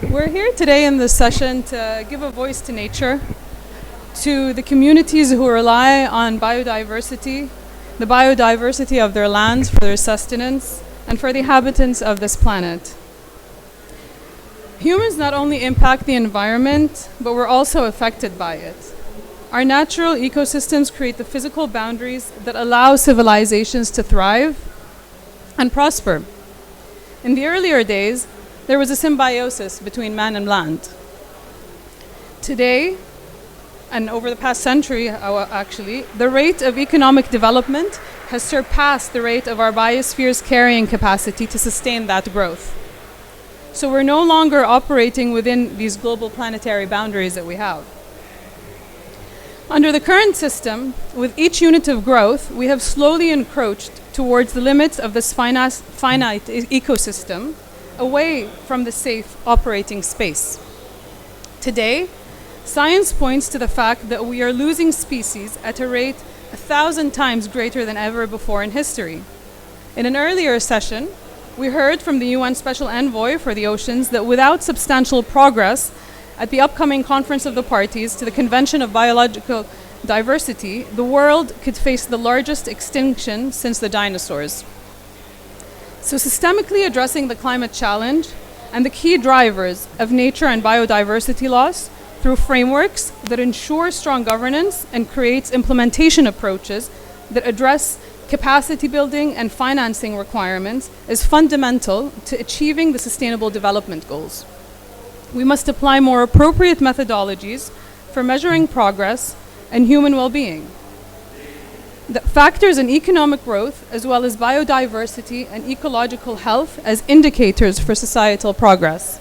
We're here today in this session to give a voice to nature, to the communities who rely on biodiversity, the biodiversity of their lands for their sustenance, and for the inhabitants of this planet. Humans not only impact the environment, but we're also affected by it. Our natural ecosystems create the physical boundaries that allow civilizations to thrive and prosper. In the earlier days, there was a symbiosis between man and land. Today, and over the past century actually, the rate of economic development has surpassed the rate of our biosphere's carrying capacity to sustain that growth. So we're no longer operating within these global planetary boundaries that we have. Under the current system, with each unit of growth, we have slowly encroached towards the limits of this finite ecosystem, away from the safe operating space. Today, science points to the fact that we are losing species at a rate 1,000 times greater than ever before in history. In an earlier session, we heard from the UN Special Envoy for the Oceans that without substantial progress at the upcoming Conference of the Parties to the Convention of Biological Diversity, the world could face the largest extinction since the dinosaurs. So systemically addressing the climate challenge and the key drivers of nature and biodiversity loss through frameworks that ensure strong governance and creates implementation approaches that address capacity building and financing requirements is fundamental to achieving the Sustainable Development Goals. We must apply more appropriate methodologies for measuring progress and human well-being. The factors in economic growth, as well as biodiversity and ecological health as indicators for societal progress.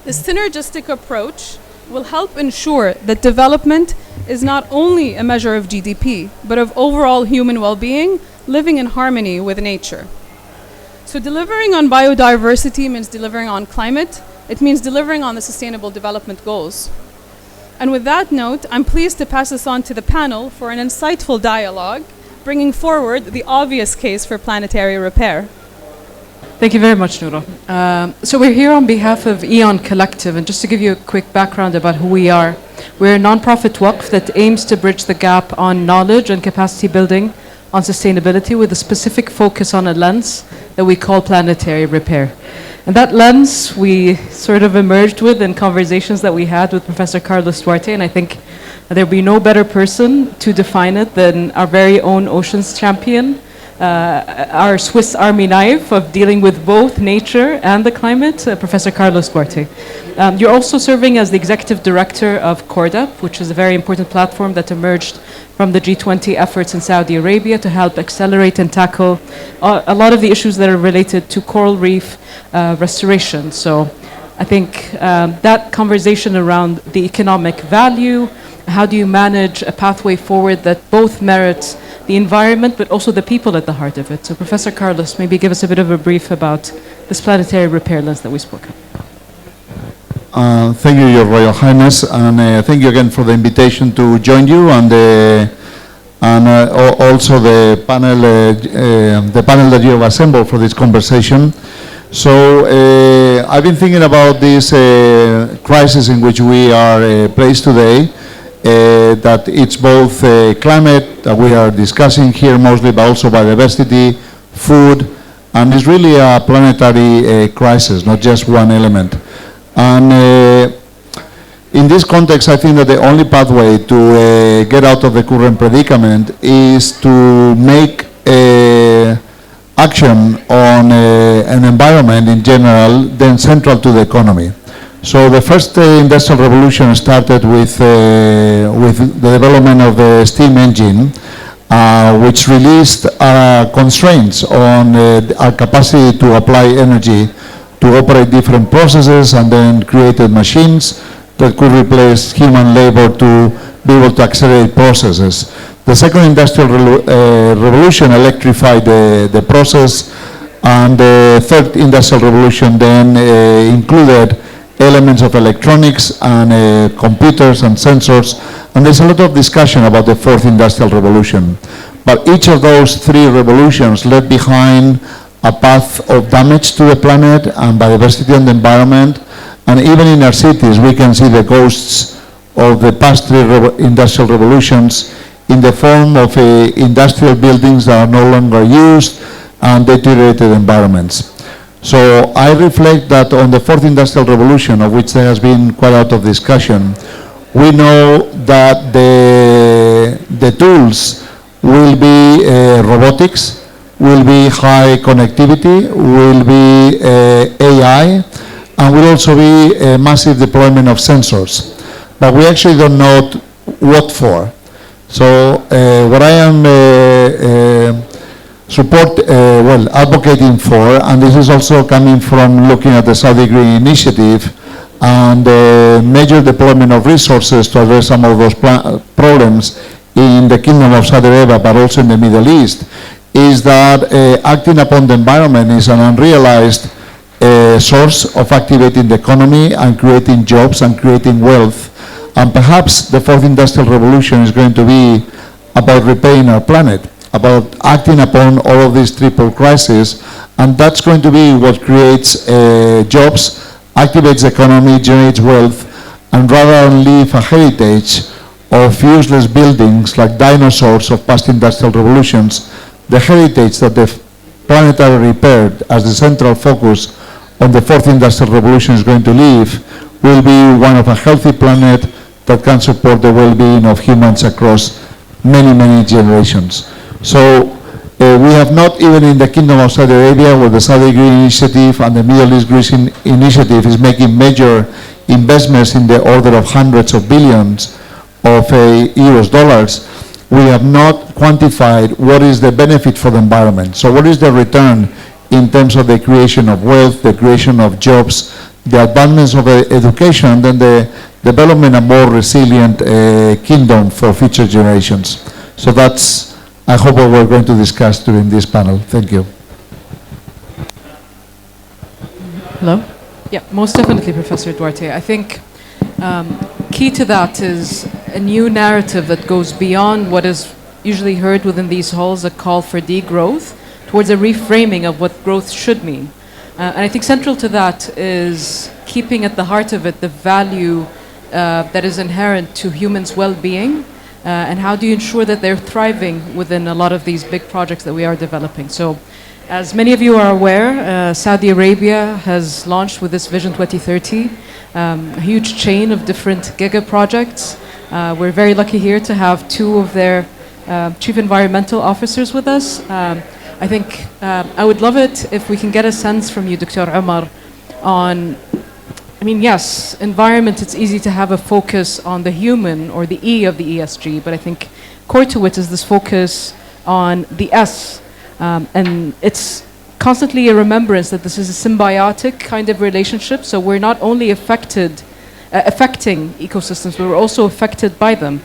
This synergistic approach will help ensure that development is not only a measure of GDP, but of overall human well-being, living in harmony with nature. So delivering on biodiversity means delivering on climate. It means delivering on the Sustainable Development Goals. And with that note, I'm pleased to pass this on to the panel for an insightful dialogue, bringing forward the obvious case for planetary repair. Thank you very much, Noura. So we're here on behalf of Eon Collective, and just to give you a quick background about who we are, we're a non-profit waqf that aims to bridge the gap on knowledge and capacity building on sustainability with a specific focus on a lens that we call planetary repair. And that lens we sort of emerged with in conversations that we had with Professor Carlos Duarte, and I think there'd be no better person to define it than our very own oceans champion, our Swiss Army knife of dealing with both nature and the climate, Professor Carlos Duarte. You're also serving as the executive director of CORDAP, which is a very important platform that emerged from the G20 efforts in Saudi Arabia to help accelerate and tackle a lot of the issues that are related to coral reef restoration. So I think that conversation around the economic value, how do you manage a pathway forward that both merits the environment but also the people at the heart of it. So Professor Carlos, maybe give us a bit of a brief about this planetary repair lens that we spoke of. Thank you, Your Royal Highness, and thank you again for the invitation to join you and also the panel that you have assembled for this conversation. So I've been thinking about this crisis in which we are placed today, that it's both climate that we are discussing here mostly, but also biodiversity, food, and it's really a planetary crisis, not just one element. And in this context, I think that the only pathway to get out of the current predicament is to make action on an environment in general then central to the economy. So the first industrial revolution started with the development of the steam engine, which released constraints on our capacity to apply energy to operate different processes, and then created machines that could replace human labor to be able to accelerate processes. The second industrial revolution electrified the process, and the third industrial revolution then included elements of electronics and computers and sensors, and there's a lot of discussion about the fourth industrial revolution. But each of those three revolutions left behind a path of damage to the planet and biodiversity and the environment. And even in our cities, we can see the ghosts of the past three industrial revolutions in the form of industrial buildings that are no longer used and deteriorated environments. So I reflect that on the fourth industrial revolution, of which there has been quite a lot of discussion, we know that the tools will be robotics, will be high connectivity, will be AI, and will also be a massive deployment of sensors. But we actually don't know what for. So what I am advocating for, and this is also coming from looking at the Saudi Green Initiative and major deployment of resources to address some of those problems in the Kingdom of Saudi Arabia, but also in the Middle East, is that acting upon the environment is an unrealized source of activating the economy and creating jobs and creating wealth. And perhaps the fourth industrial revolution is going to be about repairing our planet, about acting upon all of these triple crises, and that's going to be what creates jobs, activates the economy, generates wealth, and rather than leave a heritage of useless buildings like dinosaurs of past industrial revolutions, the heritage that the Planetary repaired as the central focus on the fourth industrial revolution is going to leave will be one of a healthy planet that can support the well-being of humans across many, many generations. So we have not, even in the Kingdom of Saudi Arabia, where the Saudi Green Initiative and the Middle East Green Initiative is making major investments in the order of hundreds of billions of euros, dollars, we have not quantified what is the benefit for the environment. So what is the return in terms of the creation of wealth, the creation of jobs, the advancements of education, and then the development of a more resilient kingdom for future generations. So that's, I hope, what we're going to discuss during this panel. Thank you. Hello? Yeah, most definitely, Professor Duarte. I think key to that is a new narrative that goes beyond what is usually heard within these halls, a call for degrowth, towards a reframing of what growth should mean. And I think central to that is keeping at the heart of it the value that is inherent to humans' well-being, and how do you ensure that they're thriving within a lot of these big projects that we are developing. So, as many of you are aware, Saudi Arabia has launched with this Vision 2030 a huge chain of different giga projects. We're very lucky here to have two of their chief environmental officers with us. I think I would love it if we can get a sense from you, Dr. Omar, on, I mean, yes, environment, it's easy to have a focus on the human or the E of the ESG, but I think core to it is this focus on the S. And it's constantly a remembrance that this is a symbiotic kind of relationship, so we're not only affecting ecosystems, but we're also affected by them.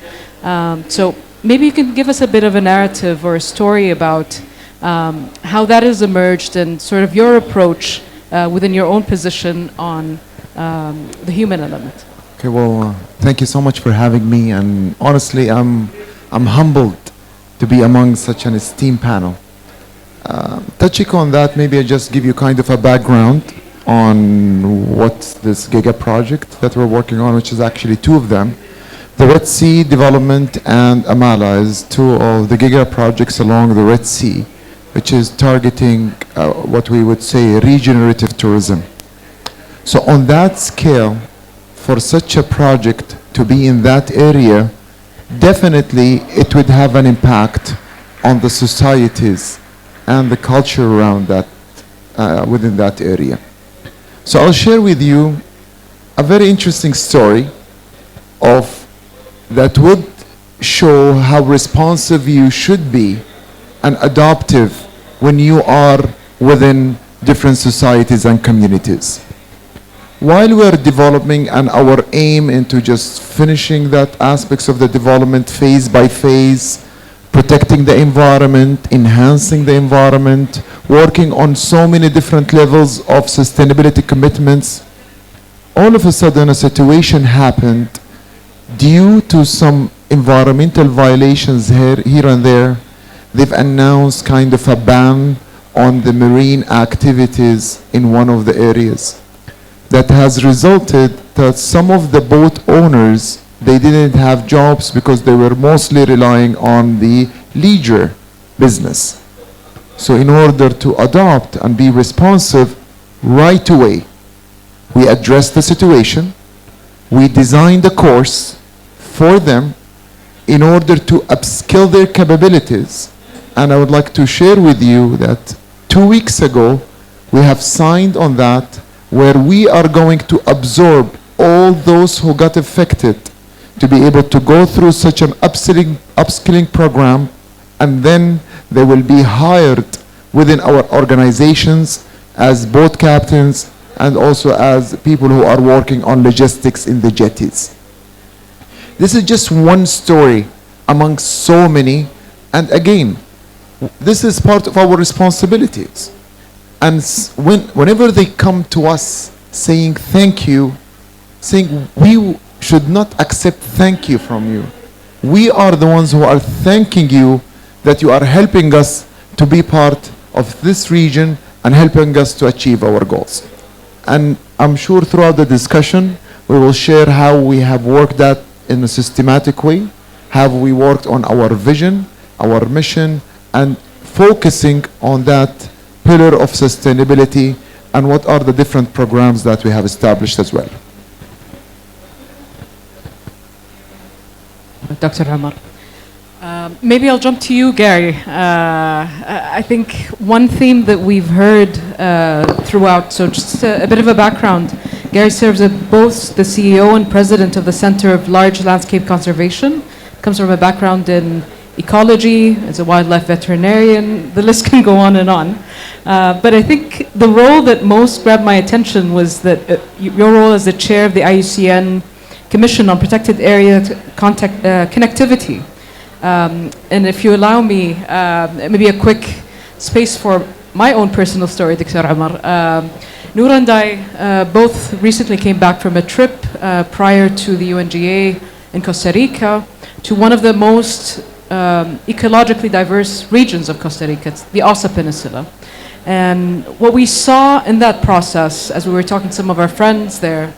So maybe you can give us a bit of a narrative or a story about how that has emerged and sort of your approach within your own position on the human element. Okay, well, thank you so much for having me, and honestly, I'm humbled to be among such an esteemed panel. Touching on that, maybe I just give you kind of a background on what's this Giga project that we're working on, which is actually two of them. The Red Sea Development and Amala is two of the Giga projects along the Red Sea, which is targeting what we would say regenerative tourism. So on that scale, for such a project to be in that area, definitely it would have an impact on the societies and the culture around that, within that area. So I'll share with you a very interesting story that would show how responsive you should be and adaptive when you are within different societies and communities. While we are developing, and our aim into just finishing that aspects of the development phase by phase, protecting the environment, enhancing the environment, working on so many different levels of sustainability commitments, all of a sudden a situation happened due to some environmental violations here and there. They've announced kind of a ban on the marine activities in one of the areas. That has resulted that some of the boat owners, they didn't have jobs because they were mostly relying on the leisure business. So in order to adopt and be responsive right away, we addressed the situation, we designed a course for them in order to upskill their capabilities. And I would like to share with you that 2 weeks ago, we have signed on that, where we are going to absorb all those who got affected to be able to go through such an upskilling program, and then they will be hired within our organizations as boat captains and also as people who are working on logistics in the jetties. This is just one story among so many, and again, this is part of our responsibilities. And whenever they come to us saying thank you, saying we should not accept thank you from you. We are the ones who are thanking you that you are helping us to be part of this region and helping us to achieve our goals. And I'm sure throughout the discussion, we will share how we have worked that in a systematic way, how we worked on our vision, our mission, and focusing on that pillar of sustainability and what are the different programs that we have established as well. Dr. Omar. Maybe I'll jump to you, Gary. I think one theme that we've heard throughout, so just a bit of a background. Gary serves as both the CEO and president of the Center of Large Landscape Conservation. Comes from a background in ecology, as a wildlife veterinarian, the list can go on and on. But I think the role that most grabbed my attention was that your role as the chair of the IUCN Commission on Protected Area Connectivity. And if you allow me, maybe a quick space for my own personal story, Dr. Omar. Noura and I both recently came back from a trip prior to the UNGA in Costa Rica to one of the most ecologically diverse regions of Costa Rica, it's the Asa Peninsula. And what we saw in that process, as we were talking to some of our friends there,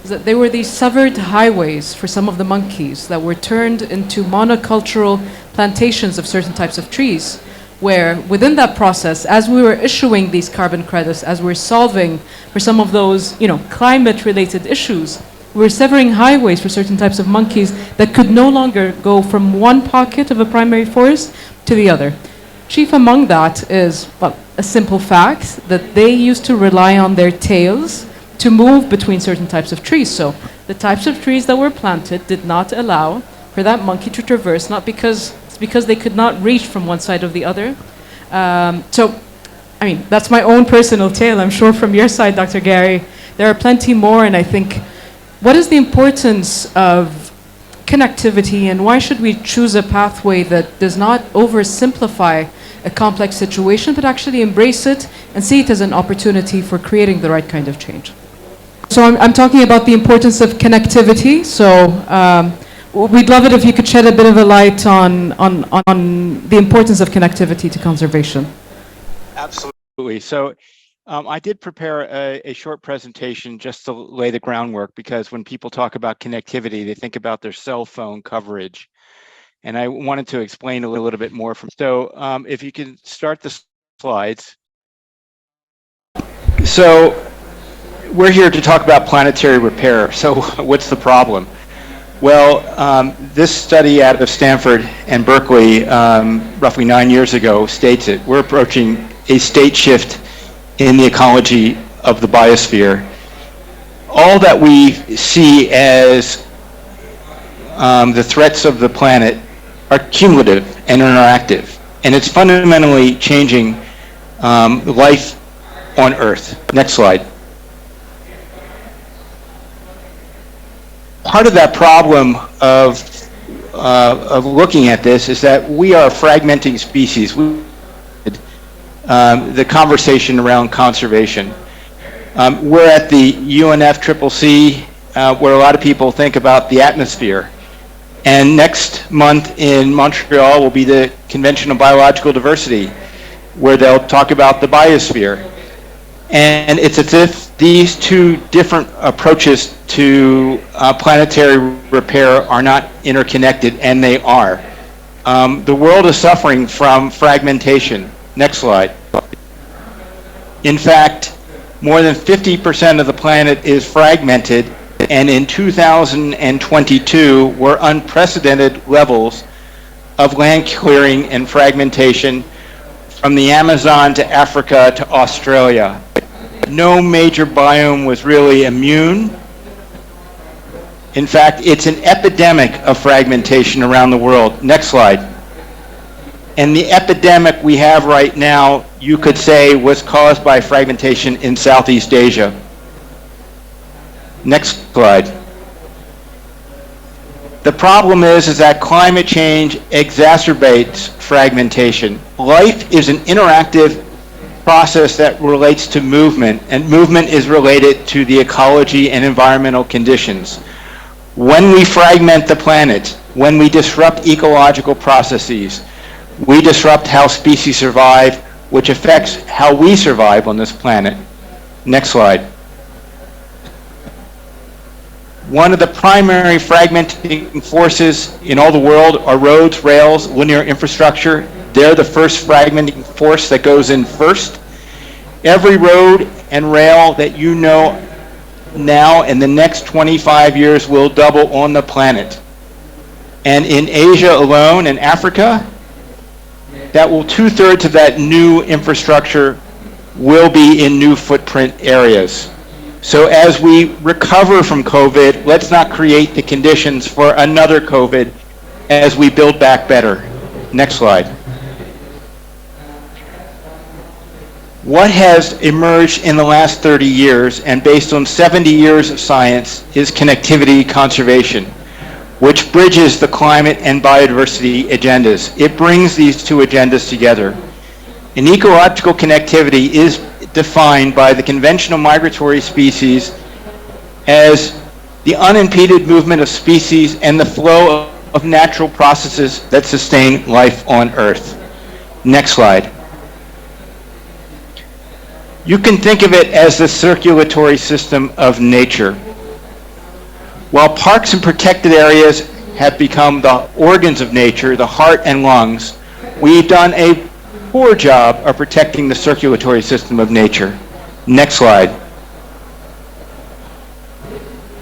is that there were these severed highways for some of the monkeys that were turned into monocultural plantations of certain types of trees, where within that process, as we were issuing these carbon credits, as we're solving for some of those, climate-related issues, we're severing highways for certain types of monkeys that could no longer go from one pocket of a primary forest to the other. Chief among that is, well, a simple fact that they used to rely on their tails to move between certain types of trees. So the types of trees that were planted did not allow for that monkey to traverse, not because it's because they could not reach from one side or the other. That's my own personal tale. I'm sure from your side, Dr. Gary, there are plenty more, and I think, what is the importance of connectivity, and why should we choose a pathway that does not oversimplify a complex situation, but actually embrace it and see it as an opportunity for creating the right kind of change? So I'm talking about the importance of connectivity. So we'd love it if you could shed a bit of a light on the importance of connectivity to conservation. Absolutely. So I did prepare a short presentation just to lay the groundwork, because when people talk about connectivity, they think about their cell phone coverage. And I wanted to explain a little bit more from. So if you can start the slides. So we're here to talk about planetary repair. So what's the problem? Well, this study out of Stanford and Berkeley roughly 9 years ago states it. We're approaching a state shift in the ecology of the biosphere. All that we see as the threats of the planet are cumulative and interactive, and it's fundamentally changing life on Earth. Next slide. Part of that problem of looking at this is that we are a fragmenting species. The conversation around conservation. We're at the UNFCCC, where a lot of people think about the atmosphere. And next month in Montreal will be the Convention on Biological Diversity. where they'll talk about the biosphere. And it's as if these two different approaches to planetary repair are not interconnected, and they are. The world is suffering from fragmentation. Next slide. In fact, more than 50% of the planet is fragmented, and in 2022 were unprecedented levels of land clearing and fragmentation from the Amazon to Africa to Australia. No major biome was really immune. In fact, it's an epidemic of fragmentation around the world. Next slide. And the epidemic we have right now, you could say, was caused by fragmentation in Southeast Asia. Next slide. The problem is that climate change exacerbates fragmentation. Life is an interactive process that relates to movement, and movement is related to the ecology and environmental conditions. When we fragment the planet, when we disrupt ecological processes, we disrupt how species survive, which affects how we survive on this planet. Next slide. One of the primary fragmenting forces in all the world are roads, rails, linear infrastructure. They're the first fragmenting force that goes in first. Every road and rail that you know now in the next 25 years will double on the planet. And in Asia alone and Africa, that will 2/3 of that new infrastructure will be in new footprint areas. So as we recover from COVID, let's not create the conditions for another COVID as we build back better. Next slide. What has emerged in the last 30 years, and based on 70 years of science, is connectivity conservation, which bridges the climate and biodiversity agendas. It brings these two agendas together. And ecological connectivity is defined by the conventional migratory species as the unimpeded movement of species and the flow of natural processes that sustain life on Earth. Next slide. You can think of it as the circulatory system of nature. While parks and protected areas have become the organs of nature, the heart and lungs, we've done a poor job of protecting the circulatory system of nature. Next slide.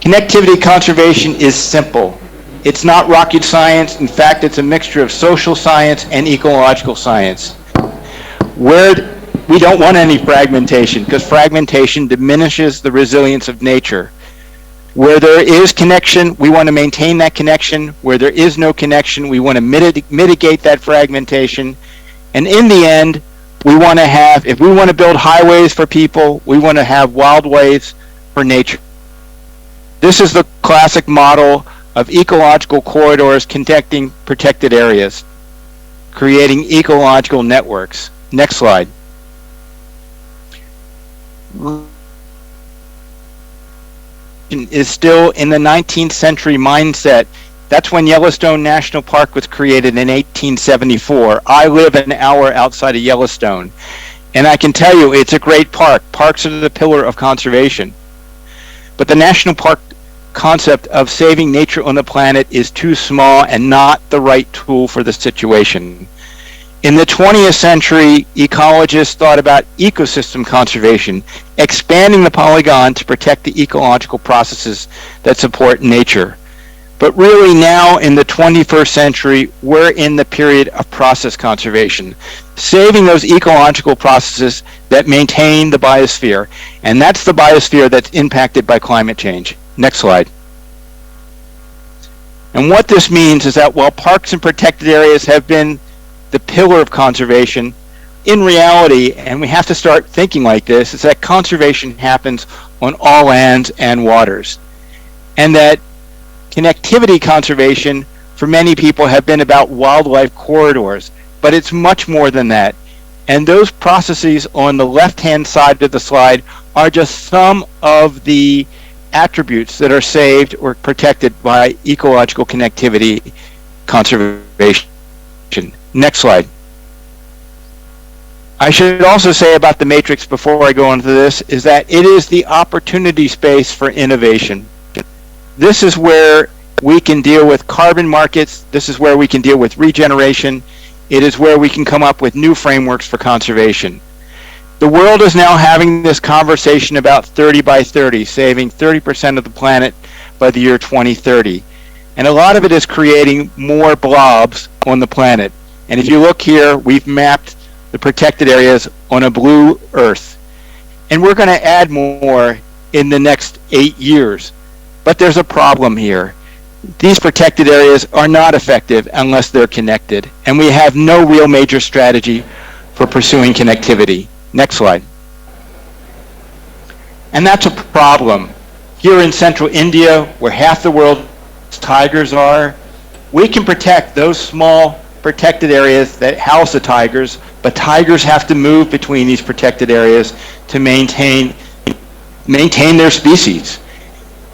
Connectivity conservation is simple. It's not rocket science. In fact, it's a mixture of social science and ecological science. We don't want any fragmentation, because fragmentation diminishes the resilience of nature. Where there is connection, we want to maintain that connection. Where there is no connection, we want to mitigate that fragmentation. And in the end, we want to have, if we want to build highways for people, we want to have wildways for nature. This is the classic model of ecological corridors connecting protected areas, creating ecological networks. Next slide. Is still in the 19th century mindset. That's when Yellowstone National Park was created in 1874. I live an hour outside of Yellowstone, and I can tell you it's a great park. Parks are the pillar of conservation. But the national park concept of saving nature on the planet is too small and not the right tool for the situation. In the 20th century, ecologists thought about ecosystem conservation, expanding the polygon to protect the ecological processes that support nature. But really now in the 21st century, we're in the period of process conservation, saving those ecological processes that maintain the biosphere. And that's the biosphere that's impacted by climate change. Next slide. And what this means is that while parks and protected areas have been the pillar of conservation, in reality, and we have to start thinking like this, is that conservation happens on all lands and waters. And that connectivity conservation, for many people, have been about wildlife corridors, but it's much more than that. And those processes on the left-hand side of the slide are just some of the attributes that are saved or protected by ecological connectivity conservation. Next slide. I should also say about the matrix before I go into this is that it is the opportunity space for innovation. This is where we can deal with carbon markets. This is where we can deal with regeneration. It is where we can come up with new frameworks for conservation. The world is now having this conversation about 30 by 30, saving 30% of the planet by the year 2030. And a lot of it is creating more blobs on the planet. And if you look here, we've mapped the protected areas on a blue Earth. And we're going to add more in the next 8 years. But there's a problem here. These protected areas are not effective unless they're connected. And we have no real major strategy for pursuing connectivity. Next slide. And that's a problem. Here in central India, where half the world's tigers are, we can protect those small protected areas that house the tigers, but tigers have to move between these protected areas to maintain their species.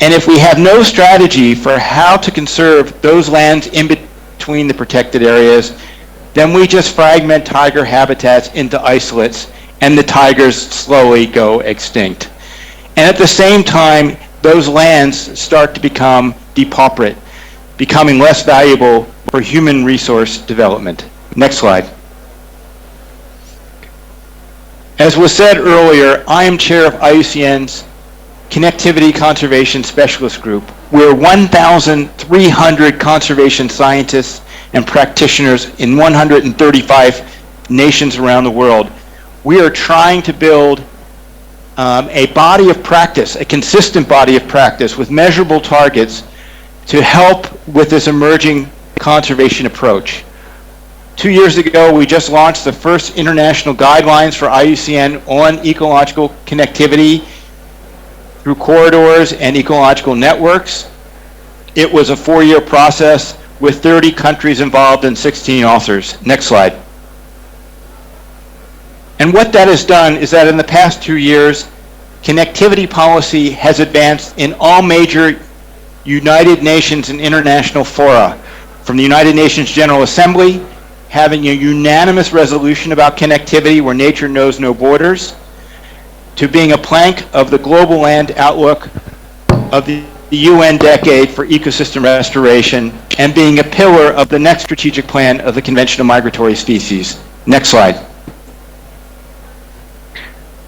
And if we have no strategy for how to conserve those lands in between the protected areas, then we just fragment tiger habitats into isolates, and the tigers slowly go extinct. And at the same time, those lands start to become depauperate, becoming less valuable for human resource development. Next slide. As was said earlier, I am chair of IUCN's Connectivity Conservation Specialist Group. We're 1,300 conservation scientists and practitioners in 135 nations around the world. We are trying to build a body of practice, a consistent body of practice with measurable targets to help with this emerging conservation approach. 2 years ago, we just launched the first international guidelines for IUCN on ecological connectivity through corridors and ecological networks. It was a 4-year process with 30 countries involved and 16 authors. Next slide. And what that has done is that in the past 2 years, connectivity policy has advanced in all major United Nations and international fora, from the United Nations General Assembly, having a unanimous resolution about connectivity where nature knows no borders, to being a plank of the global land outlook of the UN decade for ecosystem restoration, and being a pillar of the next strategic plan of the Convention of Migratory Species. Next slide.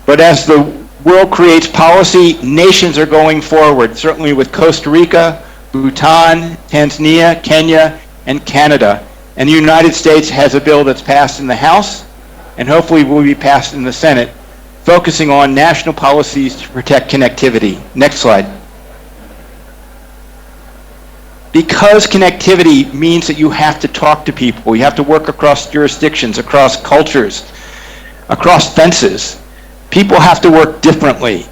But as the world creates policy, nations are going forward, certainly with Costa Rica, Bhutan, Tanzania, Kenya, and Canada. And the United States has a bill that's passed in the House, and hopefully will be passed in the Senate, focusing on national policies to protect connectivity. Next slide. Because connectivity means that you have to talk to people, you have to work across jurisdictions, across cultures, across fences. People have to work differently.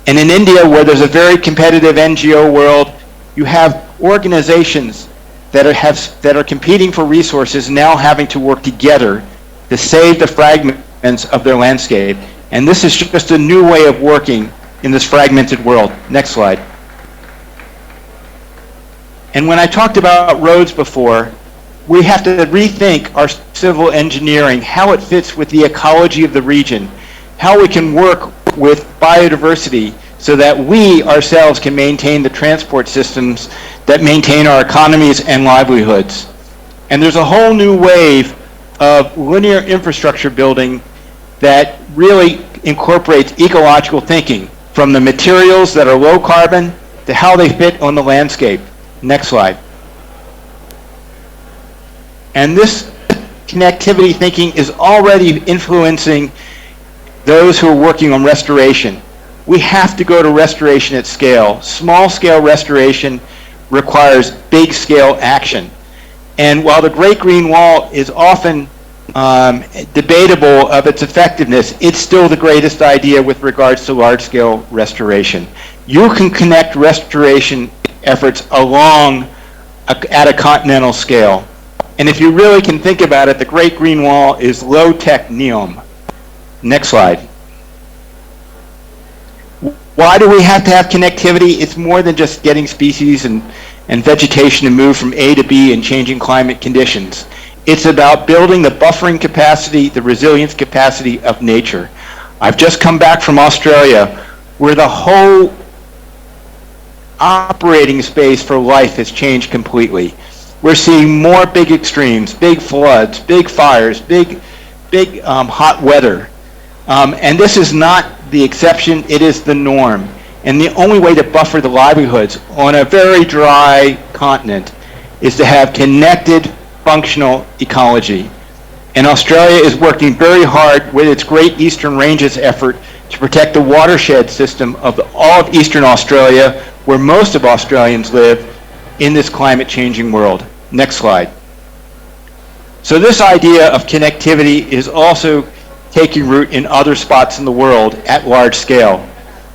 And in India, where there's a very competitive NGO world, you have organizations that are competing for resources now having to work together to save the fragments of their landscape. And this is just a new way of working in this fragmented world. Next slide. And when I talked about roads before, we have to rethink our civil engineering, how it fits with the ecology of the region, how we can work with biodiversity so that we ourselves can maintain the transport systems that maintain our economies and livelihoods. And there's a whole new wave of linear infrastructure building that really incorporates ecological thinking, from the materials that are low carbon to how they fit on the landscape. Next slide. And this connectivity thinking is already influencing those who are working on restoration. We have to go to restoration at scale. Small scale restoration requires big scale action. And while the Great Green Wall is often debatable of its effectiveness, it's still the greatest idea with regards to large scale restoration. You can connect restoration efforts along at a continental scale. And if you really can think about it, the Great Green Wall is low-tech NEOM. Next slide. Why do we have to have connectivity? It's more than just getting species and vegetation to move from A to B and changing climate conditions. It's about building the buffering capacity, the resilience capacity of nature. I've just come back from Australia, where the whole operating space for life has changed completely. We're seeing more big extremes, big floods, big fires, big hot weather. And this is not the exception, it is the norm. And the only way to buffer the livelihoods on a very dry continent is to have connected, functional ecology. And Australia is working very hard with its Great Eastern Ranges effort to protect the watershed system of all of Eastern Australia, where most of Australians live in this climate changing world. Next slide. So this idea of connectivity is also taking root in other spots in the world at large scale.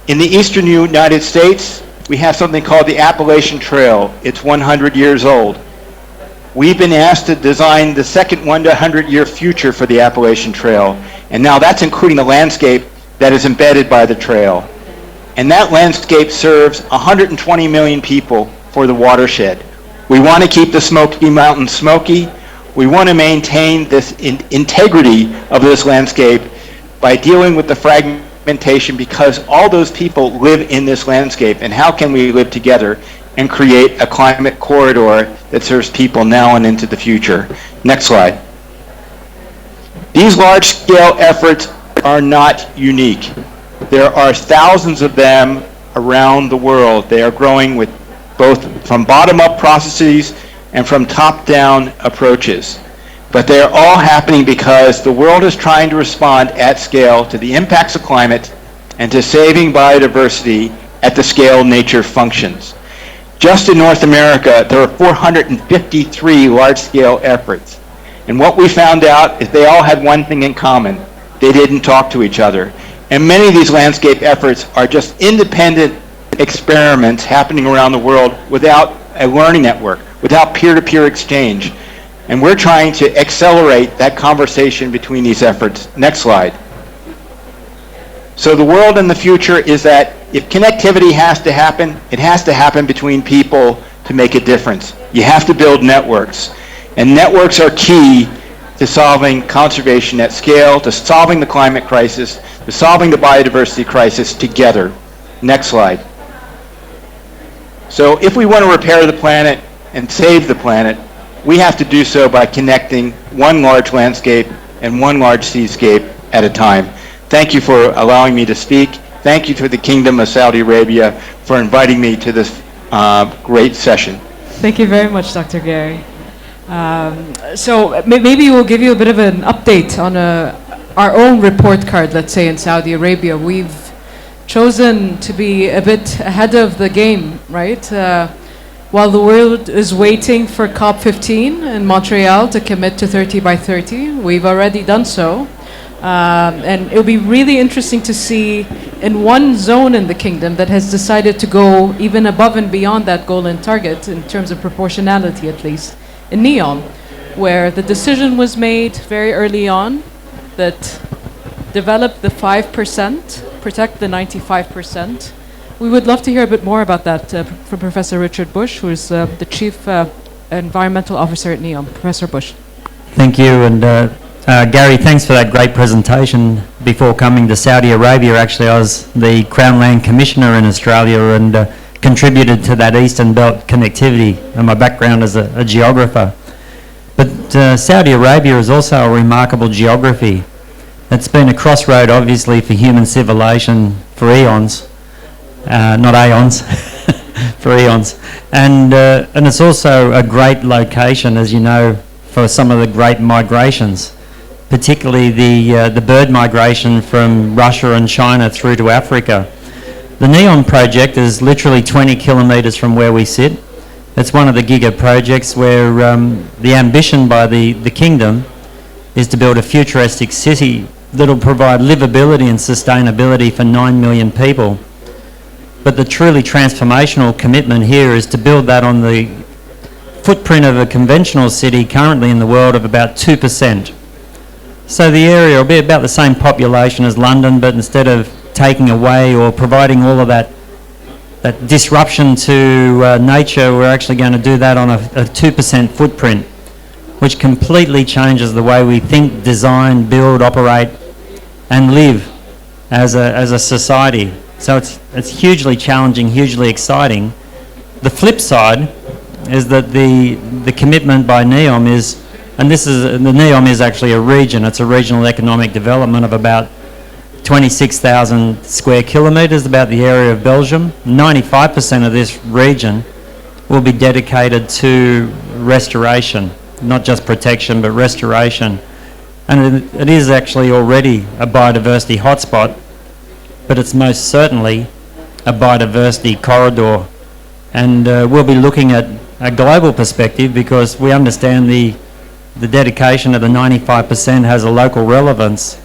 In the eastern United States, we have something called the Appalachian Trail. It's 100 years old. We've been asked to design the second 100-year future for the Appalachian Trail, and now that's including the landscape that is embedded by the trail. And that landscape serves 120 million people for the watershed. We want to keep the Smoky Mountains smoky. We want to maintain this integrity of this landscape by dealing with the fragmentation, because all those people live in this landscape, and how can we live together and create a climate corridor that serves people now and into the future. Next slide. These large-scale efforts are not unique. There are thousands of them around the world. They are growing with both from bottom-up processes and from top-down approaches. But they are all happening because the world is trying to respond at scale to the impacts of climate and to saving biodiversity at the scale nature functions. Just in North America, there are 453 large-scale efforts. And what we found out is they all had one thing in common. They didn't talk to each other. And many of these landscape efforts are just independent experiments happening around the world without a learning network, without peer-to-peer exchange. And we're trying to accelerate that conversation between these efforts. Next slide. So the world in the future is that if connectivity has to happen, it has to happen between people to make a difference. You have to build networks. And networks are key to solving conservation at scale, to solving the climate crisis, to solving the biodiversity crisis together. Next slide. So if we want to repair the planet and save the planet, we have to do so by connecting one large landscape and one large seascape at a time. Thank you for allowing me to speak. Thank you to the Kingdom of Saudi Arabia for inviting me to this great session. Thank you very much, Dr. Gary. So maybe we'll give you a bit of an update on our own report card, let's say, in Saudi Arabia. We've chosen to be a bit ahead of the game, right? While the world is waiting for COP15 in Montreal to commit to 30 by 30, we've already done so. And it'll be really interesting to see in one zone in the kingdom that has decided to go even above and beyond that goal and target in terms of proportionality, at least, in Neom, where the decision was made very early on that develop the 5%, protect the 95%. We would love to hear a bit more about that from Professor Richard Bush, who is the Chief Environmental Officer at Neom. Professor Bush. Thank you, and Gary, thanks for that great presentation. Before coming to Saudi Arabia, actually, I was the Crown Land Commissioner in Australia and contributed to that Eastern Belt connectivity, and my background as a geographer. But Saudi Arabia is also a remarkable geography. It's been a crossroad, obviously, for human civilization for eons, not aeons, for eons. And it's also a great location, as you know, for some of the great migrations, particularly the bird migration from Russia and China through to Africa. The NEOM project is literally 20 kilometres from where we sit. It's one of the giga projects where the ambition by the kingdom is to build a futuristic city that'll provide livability and sustainability for 9 million people. But the truly transformational commitment here is to build that on the footprint of a conventional city currently in the world of about 2%. So the area will be about the same population as London, but instead of taking away or providing all of that disruption to nature, we're actually going to do that on a 2% footprint. which completely changes the way we think, design, build, operate, and live as a society. So it's hugely challenging, hugely exciting. The flip side is that the commitment by NEOM is, and the NEOM is actually a region. It's a regional economic development of about 26,000 square kilometres, about the area of Belgium. 95% of this region will be dedicated to restoration, not just protection, but restoration. And it is actually already a biodiversity hotspot, but it's most certainly a biodiversity corridor. And we'll be looking at a global perspective because we understand the dedication of the 95% has a local relevance.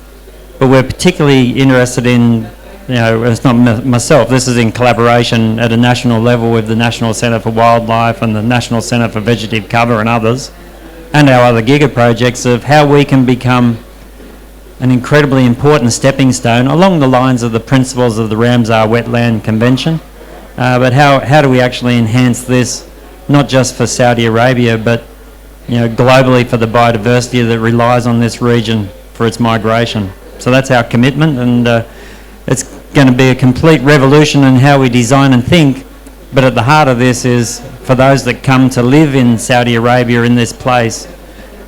But we're particularly interested in, it's not myself, this is in collaboration at a national level with the National Centre for Wildlife and the National Centre for Vegetative Cover and others, and our other giga projects, of how we can become an incredibly important stepping stone along the lines of the principles of the Ramsar Wetland Convention. But how do we actually enhance this, not just for Saudi Arabia, but globally for the biodiversity that relies on this region for its migration. So that's our commitment, and it's going to be a complete revolution in how we design and think. But at the heart of this is, for those that come to live in Saudi Arabia, in this place,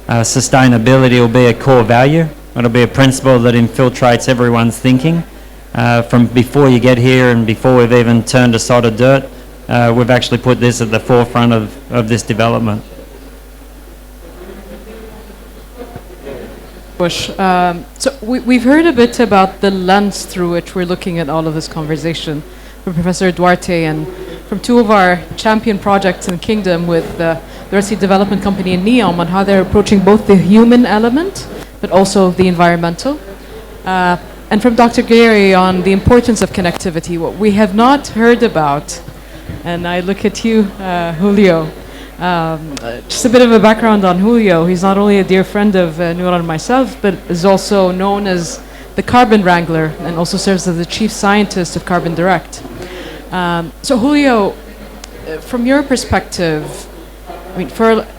sustainability will be a core value. It'll be a principle that infiltrates everyone's thinking. From before you get here and before we've even turned a sod of dirt, we've actually put this at the forefront of this development. Bush. So we've heard a bit about the lens through which we're looking at all of this conversation from Professor Duarte and from two of our champion projects in the Kingdom with the Red Sea Development Company and NEOM on how they're approaching both the human element but also the environmental. And from Dr. Gary on the importance of connectivity. What we have not heard about, and I look at you, Julio, just a bit of a background on Julio. He's not only a dear friend of Noura and myself, but is also known as the Carbon Wrangler and also serves as the chief scientist of Carbon Direct. So Julio, from your perspective, I mean,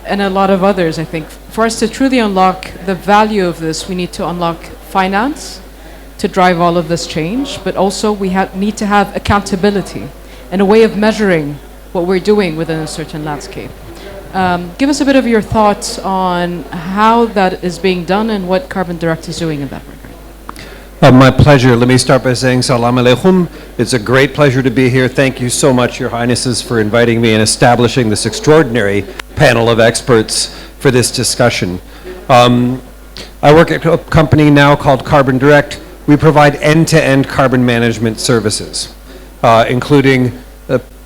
and a lot of others, I think, for us to truly unlock the value of this, we need to unlock finance to drive all of this change, but also we need to have accountability and a way of measuring what we're doing within a certain landscape. Give us a bit of your thoughts on how that is being done and what Carbon Direct is doing in that regard. My pleasure. Let me start by saying Salam Alaikum. It's a great pleasure to be here. Thank you so much, Your Highnesses, for inviting me and establishing this extraordinary panel of experts for this discussion. I work at a company now called Carbon Direct. We provide end-to-end carbon management services, including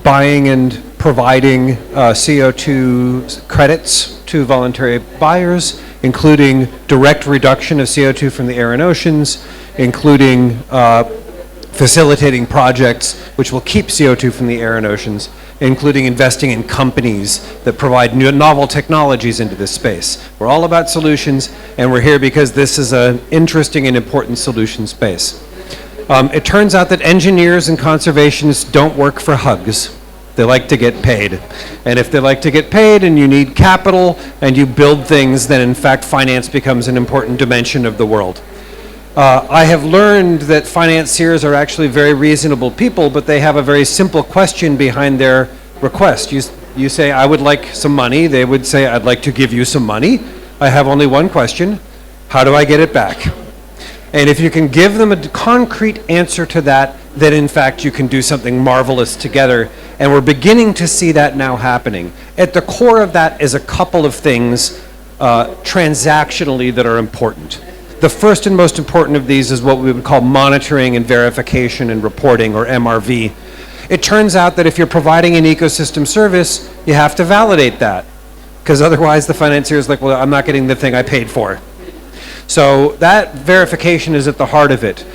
buying and providing CO2 credits to voluntary buyers, including direct reduction of CO2 from the air and oceans, including facilitating projects which will keep CO2 from the air and oceans, including investing in companies that provide new novel technologies into this space. We're all about solutions, and we're here because this is an interesting and important solution space. It turns out that engineers and conservationists don't work for hugs. They like to get paid. And if they like to get paid and you need capital and you build things, then in fact finance becomes an important dimension of the world. I have learned that financiers are actually very reasonable people, but they have a very simple question behind their request. You say, I would like some money. They would say, I'd like to give you some money. I have only one question. How do I get it back? And if you can give them a concrete answer to that, then in fact you can do something marvelous together. And we're beginning to see that now happening. At the core of that is a couple of things transactionally that are important. The first and most important of these is what we would call monitoring and verification and reporting, or MRV. It turns out that if you're providing an ecosystem service, you have to validate that, because otherwise the financier is like, well, I'm not getting the thing I paid for. So that verification is at the heart of it.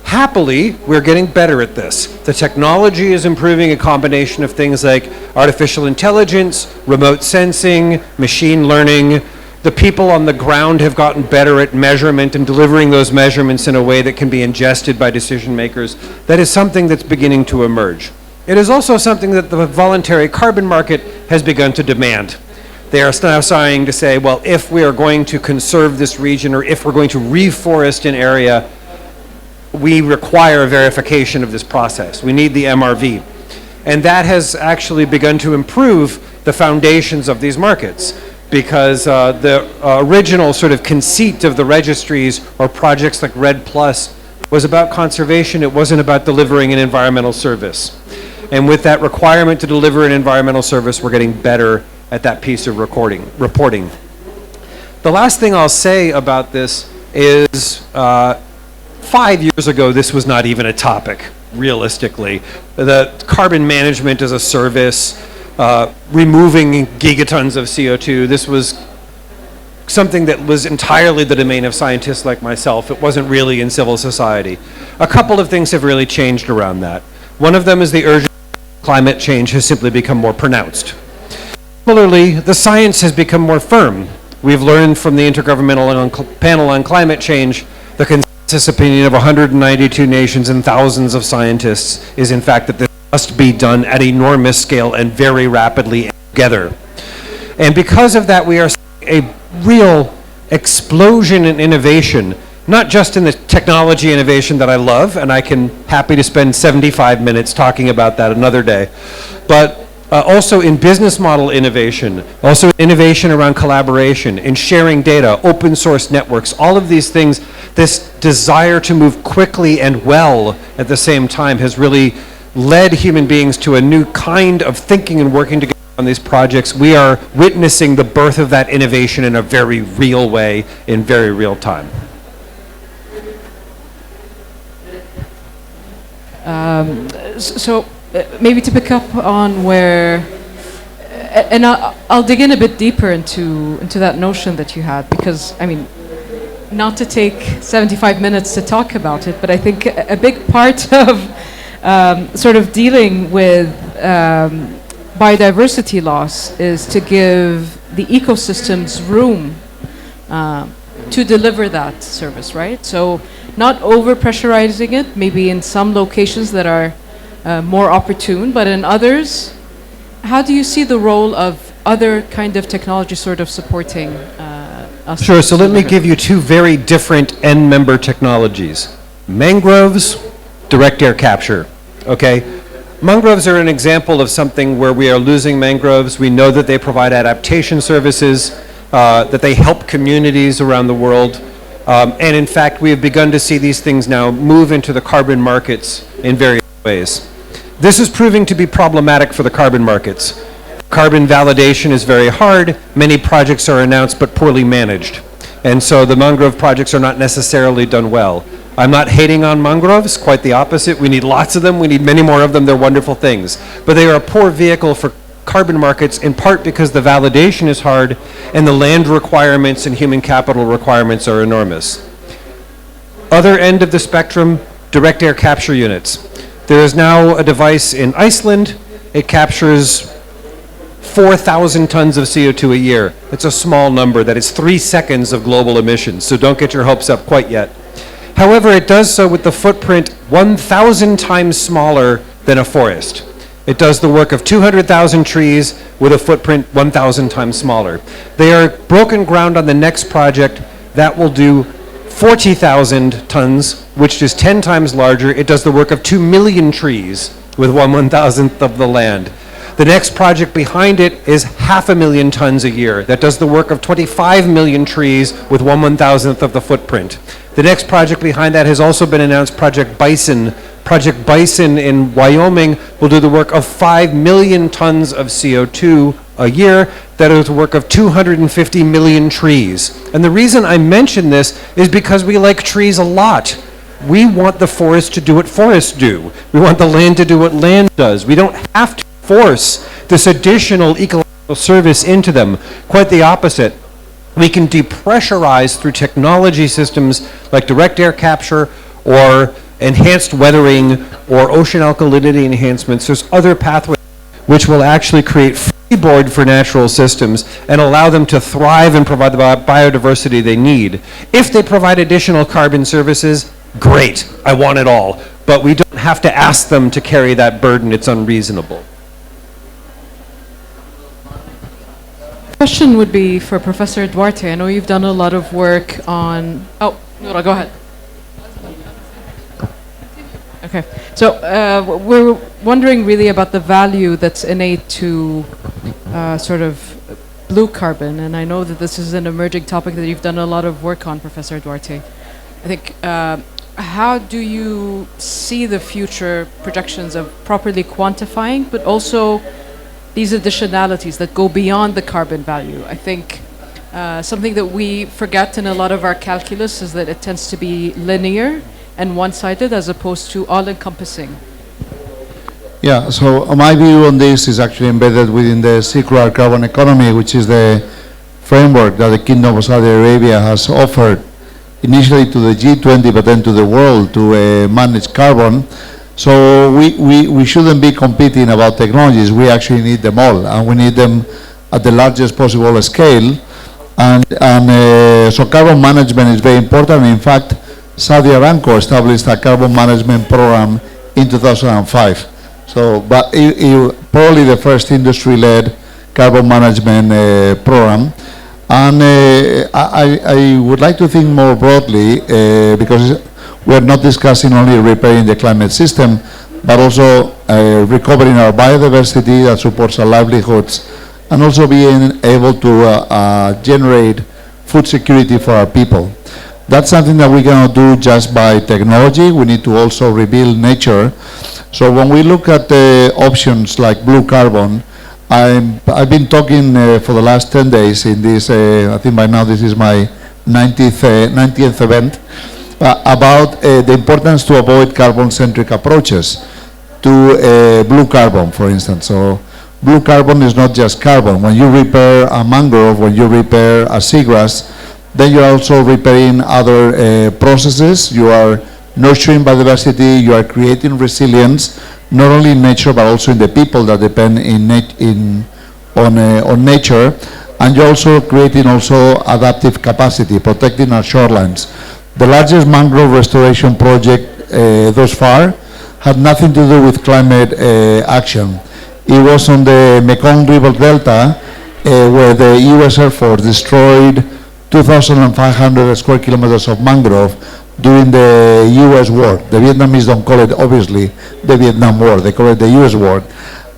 Happily, we're getting better at this. The technology is improving, a combination of things like artificial intelligence, remote sensing, machine learning. The people on the ground have gotten better at measurement and delivering those measurements in a way that can be ingested by decision makers. That is something that's beginning to emerge. It is also something that the voluntary carbon market has begun to demand. They are now starting to say, well, if we are going to conserve this region or if we're going to reforest an area, we require verification of this process. We need the MRV. And that has actually begun to improve the foundations of these markets, because the original sort of conceit of the registries or projects like RED Plus was about conservation. It wasn't about delivering an environmental service. And with that requirement to deliver an environmental service, we're getting better at that piece of reporting. The last thing I'll say about this is 5 years ago, this was not even a topic, realistically. The carbon management as a service, removing gigatons of CO2, this was something that was entirely the domain of scientists like myself. It wasn't really in civil society. A couple of things have really changed around that. One of them is the urgency of climate change has simply become more pronounced. Similarly, the science has become more firm. We've learned from the Intergovernmental Panel on Climate Change, the consensus opinion of 192 nations and thousands of scientists is in fact that this must be done at enormous scale and very rapidly and together. And because of that, we are seeing a real explosion in innovation, not just in the technology innovation that I love, and I can happy to spend 75 minutes talking about that another day, but also in business model innovation, also innovation around collaboration, in sharing data, open source networks, all of these things, this desire to move quickly and well at the same time has really led human beings to a new kind of thinking and working together on these projects. We are witnessing the birth of that innovation in a very real way, in very real time. So maybe to pick up on where, and I'll dig in a bit deeper into that notion that you had, because I mean, not to take 75 minutes to talk about it, but I think a big part of sort of dealing with biodiversity loss is to give the ecosystems room to deliver that service, right? So not over pressurizing it, maybe in some locations that are more opportune, but in others, how do you see the role of other kind of technology sort of supporting us? Sure, so let me give you two very different end member technologies. Mangroves, direct air capture, okay? Mangroves are an example of something where we are losing mangroves. We know that they provide adaptation services, that they help communities around the world. And in fact, we have begun to see these things now move into the carbon markets in various ways. This is proving to be problematic for the carbon markets. Carbon validation is very hard. Many projects are announced but poorly managed. And so the mangrove projects are not necessarily done well. I'm not hating on mangroves, quite the opposite. We need lots of them. We need many more of them. They're wonderful things. But they are a poor vehicle for carbon markets, in part because the validation is hard and the land requirements and human capital requirements are enormous. Other end of the spectrum, direct air capture units. There is now a device in Iceland. It captures 4,000 tons of CO2 a year. It's a small number. That is 3 seconds of global emissions, so don't get your hopes up quite yet. However, it does so with the footprint 1,000 times smaller than a forest. It does the work of 200,000 trees with a footprint 1,000 times smaller. They are broken ground on the next project that will do 40,000 tons, which is 10 times larger. It does the work of 2 million trees with 1/1000th of the land. The next project behind it is 500,000 tons a year. That does the work of 25 million trees with 1/1000th of the footprint. The next project behind that has also been announced, Project Bison. Project Bison in Wyoming will do the work of 5 million tons of CO2 a year. That is the work of 250 million trees. And the reason I mention this is because we like trees a lot. We want the forest to do what forests do. We want the land to do what land does. We don't have to force this additional ecological service into them. Quite the opposite. We can depressurize through technology systems like direct air capture or enhanced weathering or ocean alkalinity enhancements. There's other pathways which will actually create freeboard for natural systems and allow them to thrive and provide the biodiversity they need. If they provide additional carbon services, great, I want it all. But we don't have to ask them to carry that burden. It's unreasonable. question would be for Professor Duarte. I know you've done a lot of work on... Oh, Nora, go ahead. Okay, so we're wondering really about the value that's innate to sort of blue carbon, and I know that this is an emerging topic that you've done a lot of work on, Professor Duarte. I think, how do you see the future projections of properly quantifying, but also these additionalities that go beyond the carbon value? I think something that we forget in a lot of our calculus is that it tends to be linear and one-sided as opposed to all-encompassing. Yeah, so my view on this is actually embedded within the circular carbon economy, which is the framework that the Kingdom of Saudi Arabia has offered initially to the G20, but then to the world to manage carbon. So we shouldn't be competing about technologies. We actually need them all, and we need them at the largest possible scale. And so carbon management is very important. In fact, Saudi Aramco established a carbon management program in 2005. So, but probably the first industry-led carbon management program. And I would like to think more broadly, because we're not discussing only repairing the climate system, but also recovering our biodiversity that supports our livelihoods, and also being able to generate food security for our people. That's something that we cannot do just by technology. We need to also rebuild nature. So when we look at options like blue carbon, I've been talking for the last 10 days in this, I think by now this is my 90th event, about the importance to avoid carbon-centric approaches to blue carbon, for instance. So blue carbon is not just carbon. When you repair a mangrove, when you repair a seagrass, then you're also repairing other processes. You are nurturing biodiversity, you are creating resilience, not only in nature, but also in the people that depend on nature. And you're also creating also adaptive capacity, protecting our shorelines. The largest mangrove restoration project thus far had nothing to do with climate action. It was on the Mekong River Delta, where the US Air Force destroyed 2,500 square kilometers of mangrove during the US war. The Vietnamese don't call it, obviously, the Vietnam War. They call it the US war.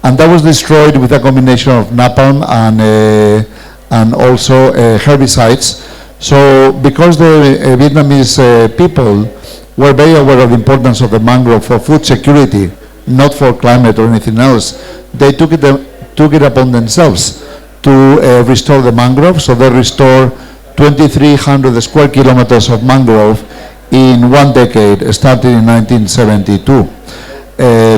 And that was destroyed with a combination of napalm and also herbicides. So because the Vietnamese people were very aware of the importance of the mangrove for food security, not for climate or anything else, they took it upon themselves to restore the mangrove. So they restore 2,300 square kilometers of mangrove in 1 decade, starting in 1972.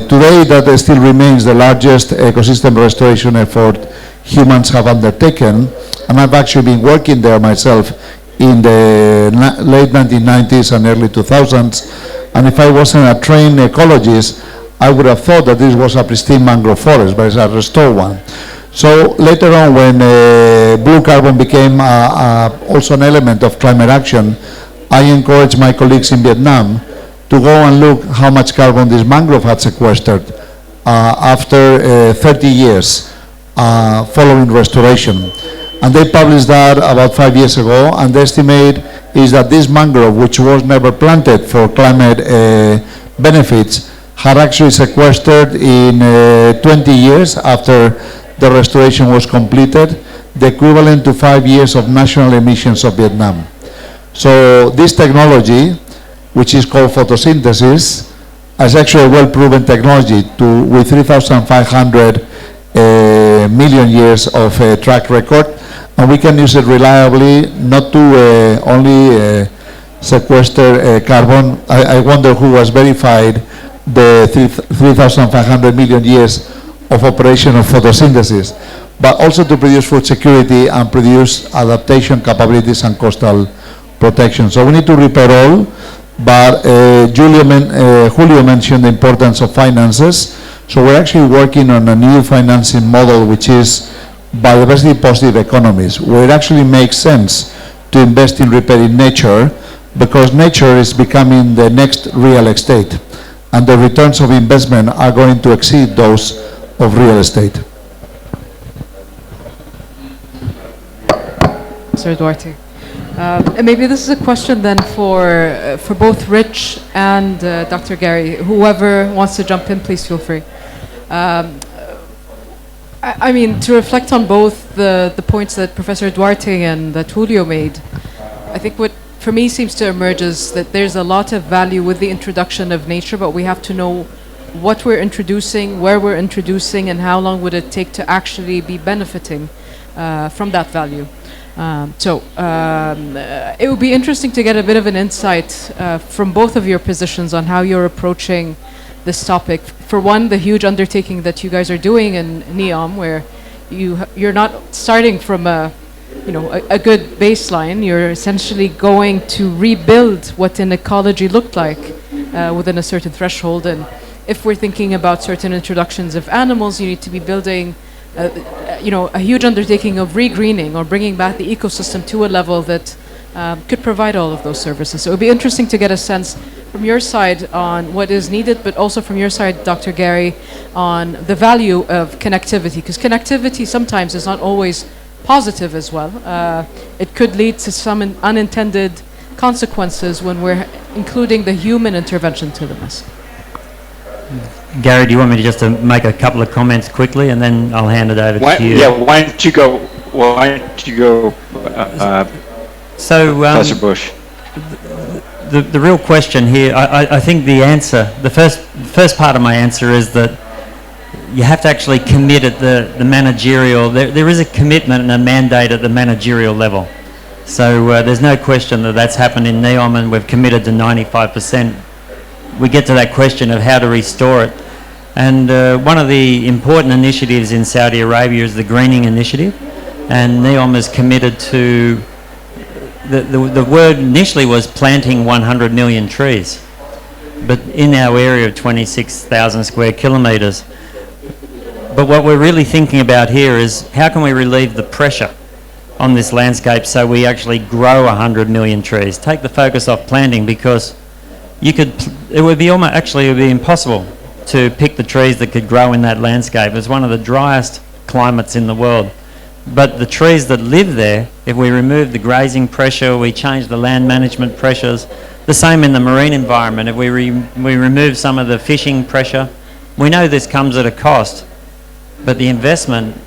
Today, that still remains the largest ecosystem restoration effort humans have undertaken, and I've actually been working there myself in the late 1990s and early 2000s, and if I wasn't a trained ecologist, I would have thought that this was a pristine mangrove forest, but it's a restored one. So later on, when blue carbon became also an element of climate action, I encouraged my colleagues in Vietnam to go and look how much carbon this mangrove had sequestered after 30 years following restoration. And they published that about 5 years ago, and the estimate is that this mangrove, which was never planted for climate benefits, had actually sequestered in 20 years after the restoration was completed, the equivalent to 5 years of national emissions of Vietnam. So this technology, which is called photosynthesis, is actually a well-proven technology with 3,500 million years of track record, and we can use it reliably, not to only sequester carbon. I wonder who has verified the 3,500 million years of operation of photosynthesis, but also to produce food security and produce adaptation capabilities and coastal protection. So we need to repair all, but Julio mentioned the importance of finances. So we're actually working on a new financing model, which is biodiversity positive economies, where it actually makes sense to invest in repairing nature, because nature is becoming the next real estate, and the returns of investment are going to exceed those of real estate. Professor Duarte. And maybe this is a question then for both Rich and Dr. Gary. Whoever wants to jump in, please feel free. I mean, to reflect on both the points that Professor Duarte and that Julio made, I think what for me seems to emerge is that there's a lot of value with the introduction of nature, but we have to know what we're introducing, where we're introducing, and how long would it take to actually be benefiting from that value. It would be interesting to get a bit of an insight from both of your positions on how you're approaching this topic. For one, the huge undertaking that you guys are doing in NEOM, where you're not starting from a good baseline. You're essentially going to rebuild what an ecology looked like within a certain threshold. And if we're thinking about certain introductions of animals, you need to be building a huge undertaking of regreening or bringing back the ecosystem to a level that could provide all of those services. So it would be interesting to get a sense from your side on what is needed, but also from your side, Dr. Gary, on the value of connectivity, because connectivity sometimes is not always positive as well. It could lead to some unintended consequences when we're including the human intervention to the mess. Gary, do you want me to just make a couple of comments quickly, and then I'll hand it over to you? Yeah, why don't you go, Professor Bush? The real question here, I think the answer, the first part of my answer is that you have to actually commit at the managerial. There is a commitment and a mandate at the managerial level. So there's no question that that's happened in NEOM, and we've committed to 95%. We get to that question of how to restore it. And one of the important initiatives in Saudi Arabia is the greening initiative. And NEOM is committed to, the word initially was planting 100 million trees. But in our area of 26,000 square kilometres. But what we're really thinking about here is how can we relieve the pressure on this landscape so we actually grow 100 million trees? Take the focus off planting, because it would be impossible to pick the trees that could grow in that landscape. It's one of the driest climates in the world. But the trees that live there, if we remove the grazing pressure, we change the land management pressures, the same in the marine environment. If we remove some of the fishing pressure, we know this comes at a cost, but the investment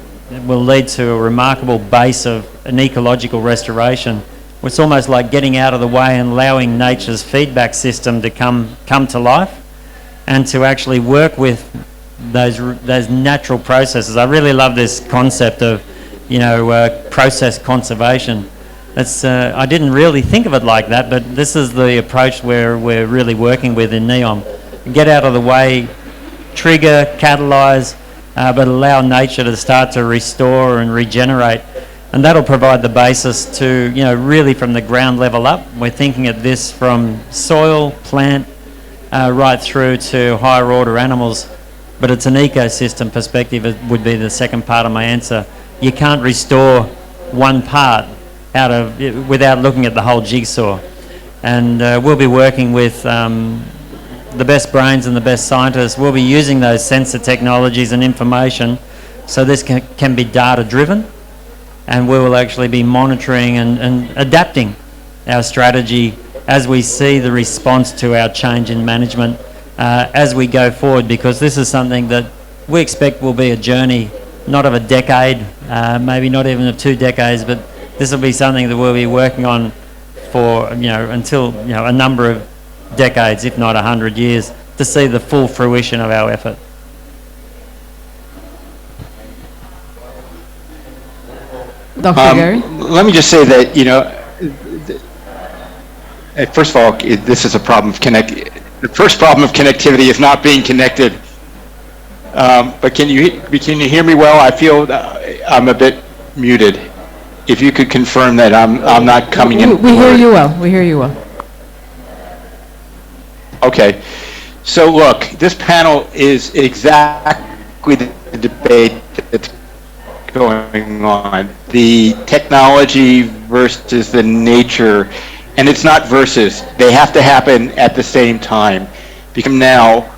will lead to a remarkable base of an ecological restoration. It's almost like getting out of the way and allowing nature's feedback system to come to life, and to actually work with those natural processes. I really love this concept of, process conservation. I didn't really think of it like that, but this is the approach where we're really working with in NEOM. Get out of the way, trigger, catalyse, but allow nature to start to restore and regenerate. And that'll provide the basis to, really from the ground level up. We're thinking of this from soil, plant, right through to higher order animals. But it's an ecosystem perspective, it would be the second part of my answer. You can't restore one part without looking at the whole jigsaw. And we'll be working with the best brains and the best scientists. We'll be using those sensor technologies and information so this can be data driven, and we will actually be monitoring and adapting our strategy as we see the response to our change in management as we go forward, because this is something that we expect will be a journey, not of a decade, maybe not even of 2 decades, but this will be something that we'll be working on for until a number of decades, if not 100 years, to see the full fruition of our effort. Dr. Gary? Let me just say that, first of all, this is a problem of the first problem of connectivity is not being connected. But can you hear me well? I feel I'm a bit muted. If you could confirm that I'm not coming in. We hear you well. We hear you well. Okay. So look, this panel is exactly the debate that's going on. The technology versus the nature. And it's not versus. They have to happen at the same time. Because now,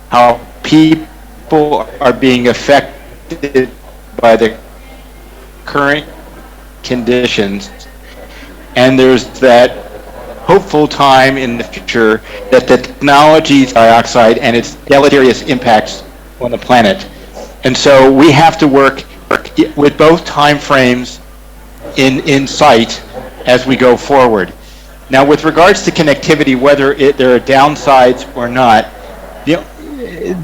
how people are being affected by the current conditions And there's that hopeful time in the future that the technology dioxide and its deleterious impacts on the planet. And so we have to work with both time frames in sight as we go forward. Now, with regards to connectivity, whether there are downsides or not,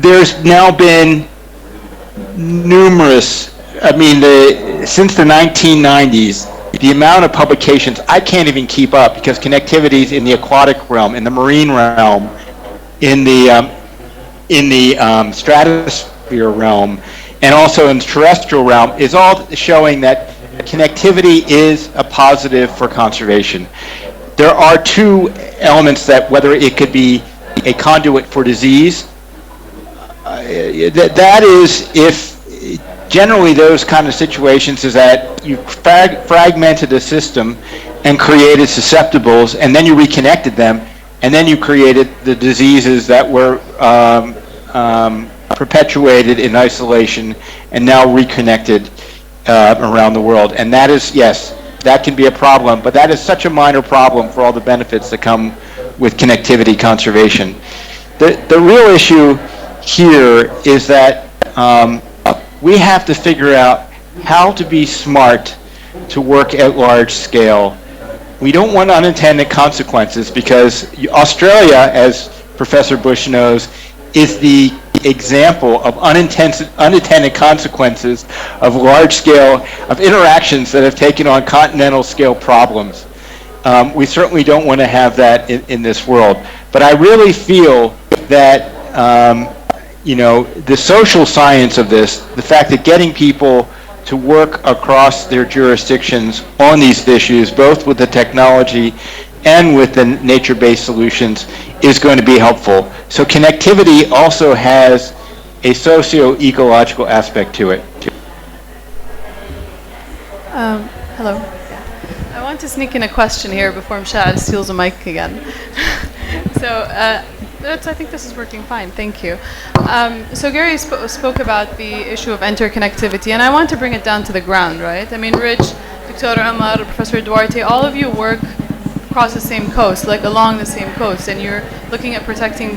there's now been numerous, since the 1990s, the amount of publications, I can't even keep up, because connectivity is in the aquatic realm, in the marine realm, in the stratosphere realm, and also in the terrestrial realm, is all showing that connectivity is a positive for conservation. There are two elements that, whether it could be a conduit for disease, that is, if generally those kind of situations is that you fragmented a system and created susceptibles, and then you reconnected them, and then you created the diseases that were perpetuated in isolation and now reconnected around the world. And that is, yes, that can be a problem, but that is such a minor problem for all the benefits that come with connectivity conservation. The real issue here is that we have to figure out how to be smart to work at large scale. We don't want unintended consequences, because Australia, as Professor Bush knows, is the example of unintended consequences of large scale, of interactions that have taken on continental scale problems. We certainly don't want to have that in this world. But I really feel that the social science of this, the fact that getting people to work across their jurisdictions on these issues, both with the technology and with the nature-based solutions, is going to be helpful. So connectivity also has a socio-ecological aspect to it. Hello. I want to sneak in a question here before Mshad steals the mic again. I think this is working fine, thank you. So Gary spoke about the issue of interconnectivity, and I want to bring it down to the ground, right? I mean, Rich, Dr. Omar, Professor Duarte, all of you work across the same coast, like along the same coast, and you're looking at protecting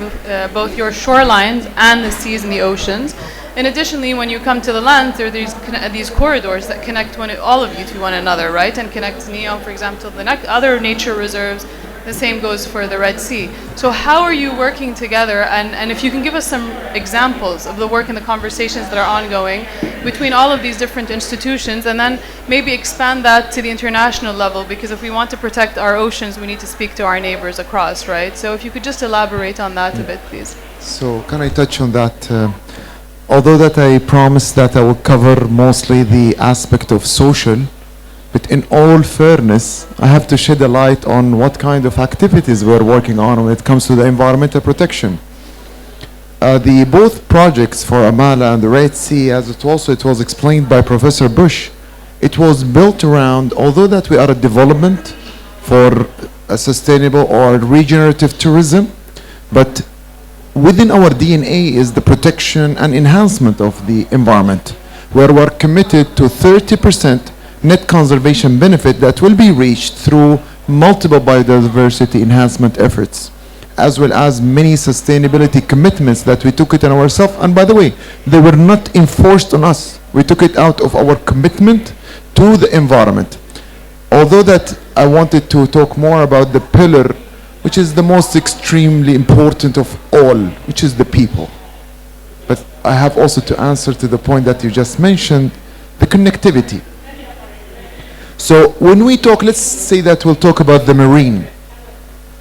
both your shorelines and the seas and the oceans. And additionally, when you come to the land, there are these corridors that connect all of you to one another, right? And connect NEOM, for example, to the other nature reserves. The same goes for the Red Sea. So how are you working together? And if you can give us some examples of the work and the conversations that are ongoing between all of these different institutions, and then maybe expand that to the international level, because if we want to protect our oceans, we need to speak to our neighbors across, right? So if you could just elaborate on that a bit, please. So can I touch on that? Although that I promised that I will cover mostly the aspect of social, but in all fairness, I have to shed a light on what kind of activities we're working on when it comes to the environmental protection. Both projects for Amala and the Red Sea, as it was explained by Professor Bush, it was built around, although that we are a development for a sustainable or regenerative tourism, but within our DNA is the protection and enhancement of the environment, where we're committed to 30% net conservation benefit that will be reached through multiple biodiversity enhancement efforts, as well as many sustainability commitments that we took it on ourselves. And by the way, they were not enforced on us. We took it out of our commitment to the environment. Although that I wanted to talk more about the pillar, which is the most extremely important of all, which is the people. But I have also to answer to the point that you just mentioned, the connectivity. So when we talk, let's say that we'll talk about the marine.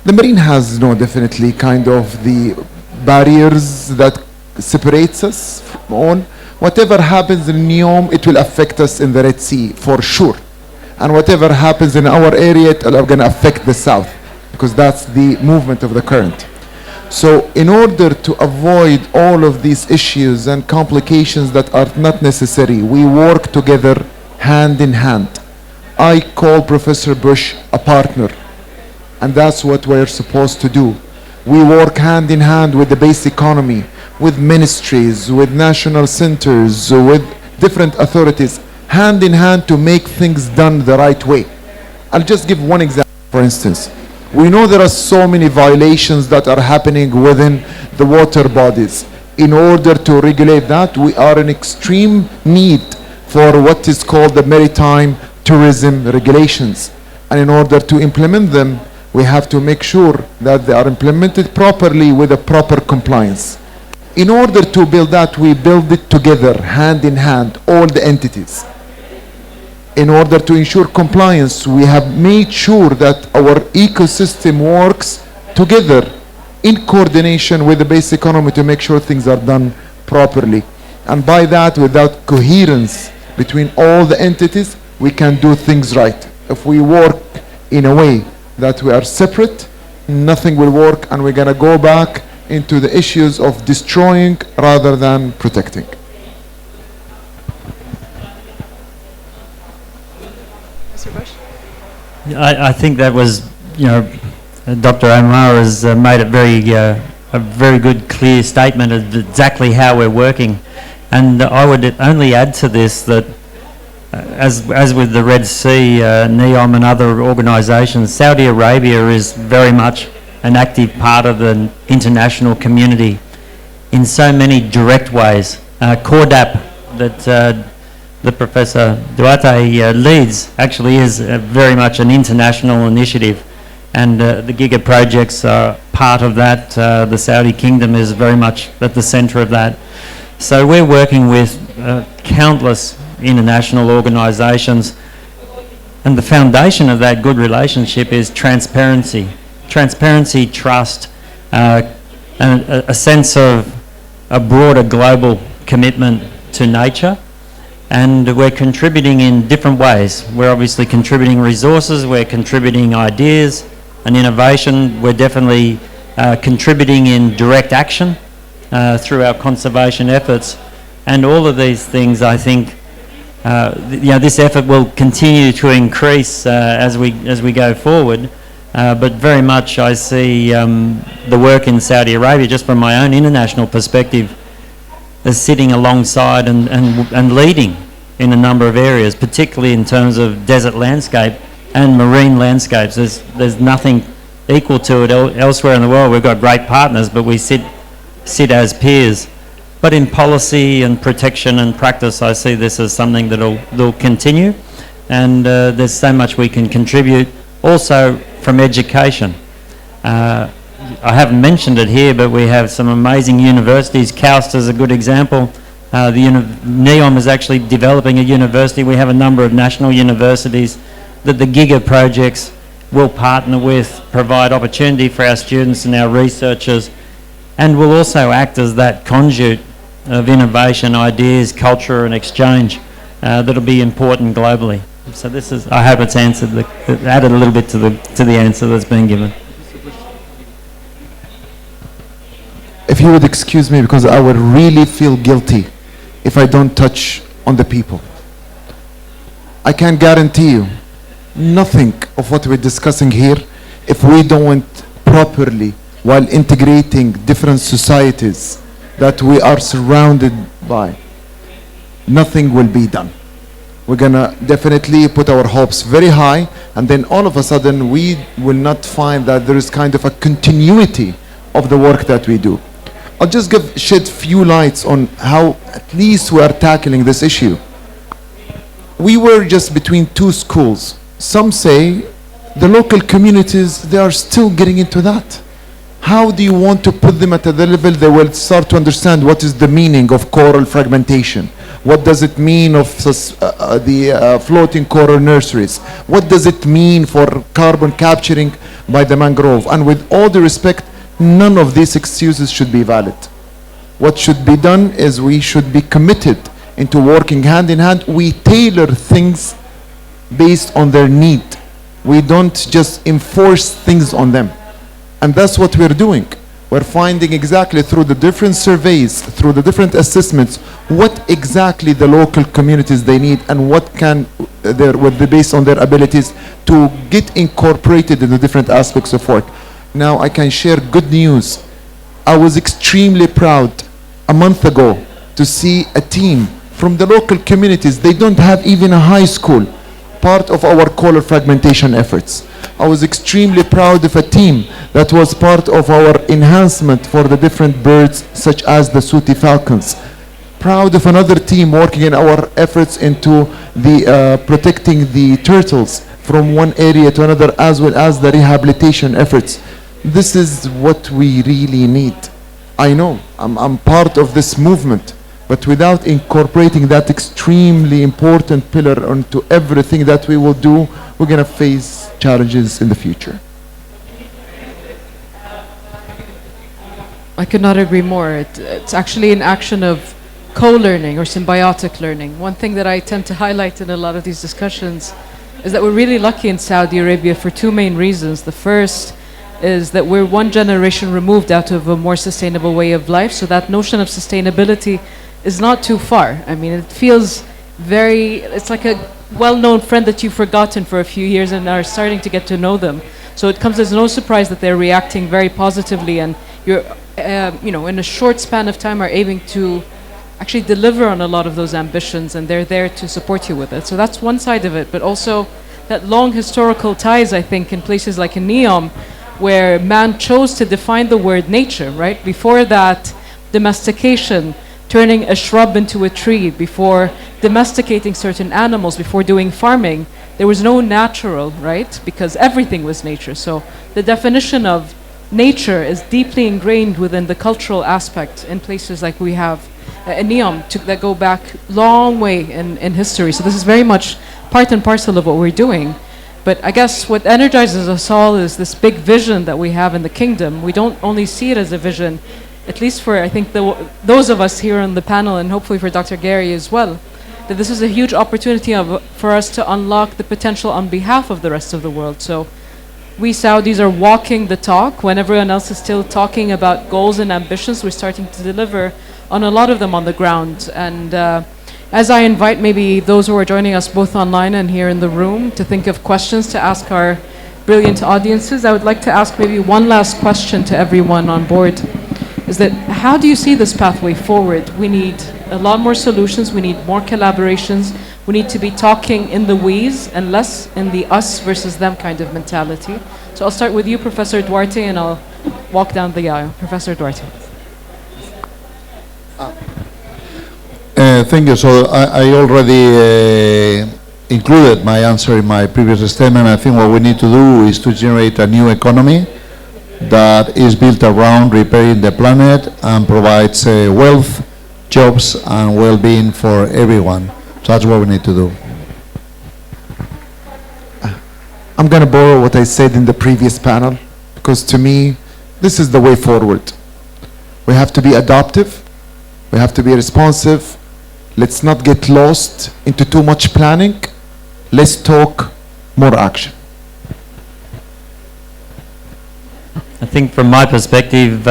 The marine has definitely kind of the barriers that separates us from all. Whatever happens in NEOM, it will affect us in the Red Sea for sure. And whatever happens in our area, it will going to affect the south, because that's the movement of the current. So in order to avoid all of these issues and complications that are not necessary, we work together hand in hand. I call Professor Bush a partner, and that's what we're supposed to do. We work hand in hand with the base economy, with ministries, with national centers, with different authorities, hand in hand to make things done the right way. I'll just give one example, for instance. We know there are so many violations that are happening within the water bodies. In order to regulate that, we are in extreme need for what is called the maritime tourism regulations. And in order to implement them, we have to make sure that they are implemented properly with a proper compliance. In order to build that, we build it together, hand in hand, all the entities. In order to ensure compliance, we have made sure that our ecosystem works together in coordination with the base economy to make sure things are done properly. And by that, without coherence between all the entities, we can do things right. If we work in a way that we are separate, nothing will work, and we're going to go back into the issues of destroying rather than protecting. I think that was, Dr. Omar has made a very good, clear statement of exactly how we're working. And I would only add to this that, as with the Red Sea, NEOM and other organisations, Saudi Arabia is very much an active part of the international community in so many direct ways. CORDAP, that the Professor Duarte leads, actually is very much an international initiative, and the Giga projects are part of that. The Saudi Kingdom is very much at the centre of that. So we're working with countless international organisations, and the foundation of that good relationship is transparency. Transparency, trust, and a sense of a broader global commitment to nature. And we're contributing in different ways. We're obviously contributing resources, we're contributing ideas and innovation. We're definitely contributing in direct action through our conservation efforts. And all of these things, I think, this effort will continue to increase as we go forward. But very much I see the work in Saudi Arabia, just from my own international perspective, as sitting alongside and leading in a number of areas, particularly in terms of desert landscape and marine landscapes. There's nothing equal to it elsewhere in the world. We've got great partners, but we sit as peers. But in policy and protection and practice, I see this as something that'll continue, and there's so much we can contribute. Also from education. I haven't mentioned it here, but we have some amazing universities. KAUST is a good example. NEOM is actually developing a university. We have a number of national universities that the Giga projects will partner with, provide opportunity for our students and our researchers, and will also act as that conduit of innovation, ideas, culture and exchange that'll be important globally. So this is, I hope it's answered, added a little bit to the answer that's been given. If you would excuse me, because I would really feel guilty if I don't touch on the people. I can guarantee you nothing of what we're discussing here if we don't properly, while integrating different societies that we are surrounded by, nothing will be done. We're gonna definitely put our hopes very high, and then all of a sudden we will not find that there is kind of a continuity of the work that we do. I'll just shed few lights on how at least we are tackling this issue. We were just between two schools. Some say the local communities, they are still getting into that. How do you want to put them at a level they will start to understand what is the meaning of coral fragmentation? What does it mean of the floating coral nurseries? What does it mean for carbon capturing by the mangrove? And with all the respect, none of these excuses should be valid. What should be done is we should be committed into working hand in hand. We tailor things based on their need. We don't just enforce things on them. And that's what we're doing. We're finding exactly through the different surveys, through the different assessments, what exactly the local communities they need and what would be based on their abilities to get incorporated in the different aspects of work. Now I can share good news. I was extremely proud a month ago to see a team from the local communities. They don't have even a high school. part of our color fragmentation efforts. I was extremely proud of a team that was part of our enhancement for the different birds, such as the sooty falcons. Proud of another team working in our efforts into the protecting the turtles from one area to another, as well as the rehabilitation efforts. This is what we really need. I know I'm part of this movement, but without incorporating that extremely important pillar onto everything that we will do, we're going to face challenges in the future. I could not agree more. It's actually an action of co-learning or symbiotic learning. One thing that I tend to highlight in a lot of these discussions is that we're really lucky in Saudi Arabia for two main reasons. The first is that we're one generation removed out of a more sustainable way of life, so that notion of sustainability is not too far. I mean, it feels it's like a well-known friend that you've forgotten for a few years and are starting to get to know them. So it comes as no surprise that they're reacting very positively, and you're, in a short span of time are aiming to actually deliver on a lot of those ambitions, and they're there to support you with it. So that's one side of it, but also that long historical ties, I think, in places like in Neom, where man chose to define the word nature, right? Before that, domestication, turning a shrub into a tree, before domesticating certain animals, before doing farming, there was no natural, right? Because everything was nature. So the definition of nature is deeply ingrained within the cultural aspect in places like we have in Neom that go back long way in history. So this is very much part and parcel of what we're doing. But I guess what energizes us all is this big vision that we have in the kingdom. We don't only see it as a vision, at least for, I think, those of us here on the panel, and hopefully for Dr. Gary as well, that this is a huge opportunity for us to unlock the potential on behalf of the rest of the world. So we Saudis are walking the talk. When everyone else is still talking about goals and ambitions, we're starting to deliver on a lot of them on the ground. And as I invite maybe those who are joining us both online and here in the room to think of questions to ask our brilliant audiences, I would like to ask maybe one last question to everyone on board, is that how do you see this pathway forward? We need a lot more solutions, we need more collaborations, we need to be talking in the we's and less in the us versus them kind of mentality. So I'll start with you, Professor Duarte, and I'll walk down the aisle. Professor Duarte. Thank you. So I already included my answer in my previous statement. I think what we need to do is to generate a new economy that is built around repairing the planet and provides wealth, jobs, and well-being for everyone. So that's what we need to do. I'm going to borrow what I said in the previous panel, because to me, this is the way forward. We have to be adaptive. We have to be responsive. Let's not get lost into too much planning. Let's talk, more action. I think from my perspective,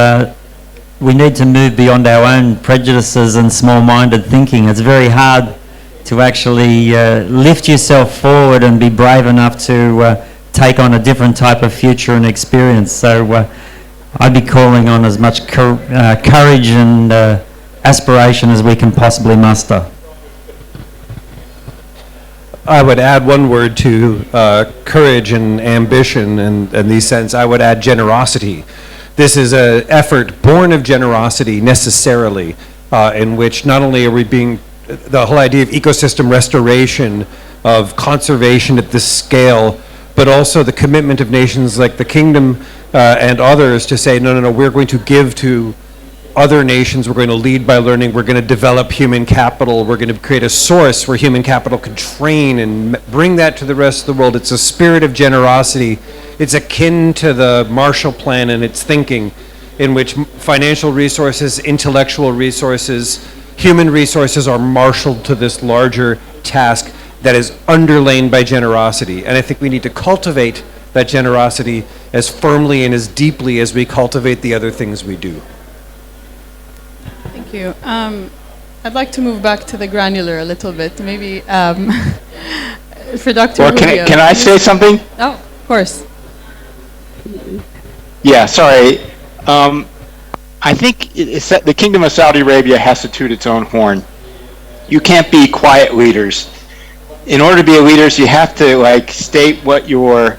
we need to move beyond our own prejudices and small-minded thinking. It's very hard to actually lift yourself forward and be brave enough to take on a different type of future and experience. So I'd be calling on as much courage and aspiration as we can possibly muster. I would add one word to courage and ambition, and these sense, I would add generosity. This is an effort born of generosity necessarily, in which not only are we being, the whole idea of ecosystem restoration, of conservation at this scale, but also the commitment of nations like the Kingdom and others to say, no, we're going to give to other nations, we're going to lead by learning, we're going to develop human capital, we're going to create a source where human capital can train and bring that to the rest of the world. It's a spirit of generosity. It's akin to the Marshall Plan and its thinking, in which financial resources, intellectual resources, human resources are marshaled to this larger task that is underlain by generosity. And I think we need to cultivate that generosity as firmly and as deeply as we cultivate the other things we do. Thank you. I'd like to move back to the granular a little bit, maybe for Dr. Or Rubio. can I say something? Oh, of course. Yeah, sorry. I think it's that the Kingdom of Saudi Arabia has to toot its own horn. You can't be quiet leaders. in order to be a leader, you have to like state what your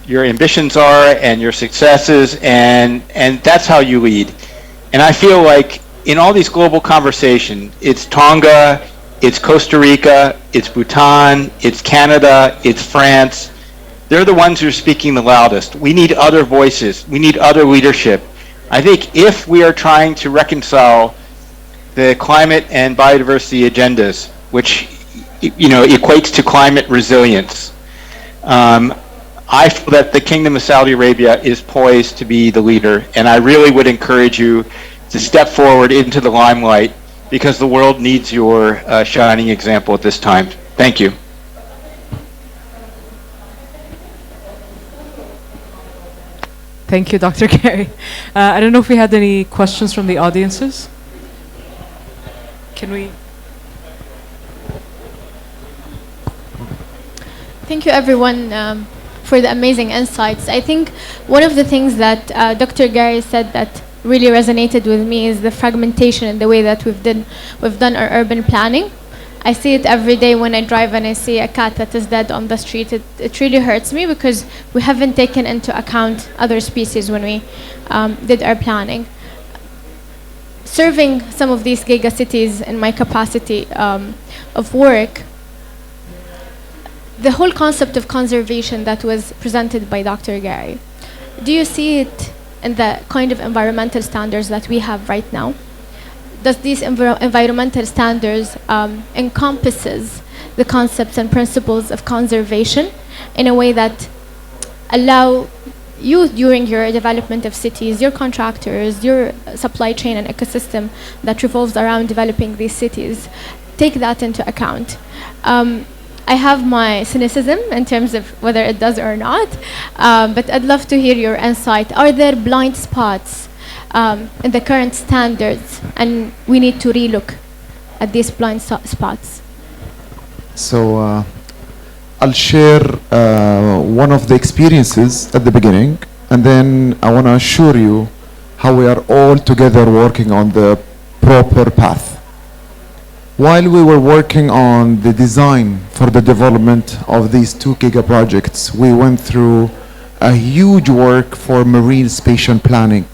ambitions are and your successes, and that's how you lead. And I feel like in all these global conversations, it's Tonga, it's Costa Rica, it's Bhutan, it's Canada, it's France. They're the ones who are speaking the loudest. We need other voices. We need other leadership. I think if we are trying to reconcile the climate and biodiversity agendas, which equates to climate resilience, I feel that the Kingdom of Saudi Arabia is poised to be the leader, and I really would encourage you to step forward into the limelight, because the world needs your shining example at this time. Thank you. Thank you, Dr. Gary. I don't know if we had any questions from the audiences. Can we? Thank you, everyone, for the amazing insights. I think one of the things that Dr. Gary said that really resonated with me is the fragmentation in the way that we've done our urban planning. I see it every day when I drive and I see a cat that is dead on the street. It really hurts me because we haven't taken into account other species when we did our planning. Serving some of these giga cities in my capacity of work, the whole concept of conservation that was presented by Dr. Gary, do you see it in the kind of environmental standards that we have right now? Does these environmental standards encompasses the concepts and principles of conservation in a way that allow you, during your development of cities, your contractors, your supply chain and ecosystem that revolves around developing these cities, take that into account? I have my cynicism in terms of whether it does or not, but I'd love to hear your insight. Are there blind spots in the current standards, and we need to relook at these blind spots? So I'll share one of the experiences at the beginning, and then I want to assure you how we are all together working on the proper path. While we were working on the design for the development of these 2 giga projects, we went through a huge work for marine spatial planning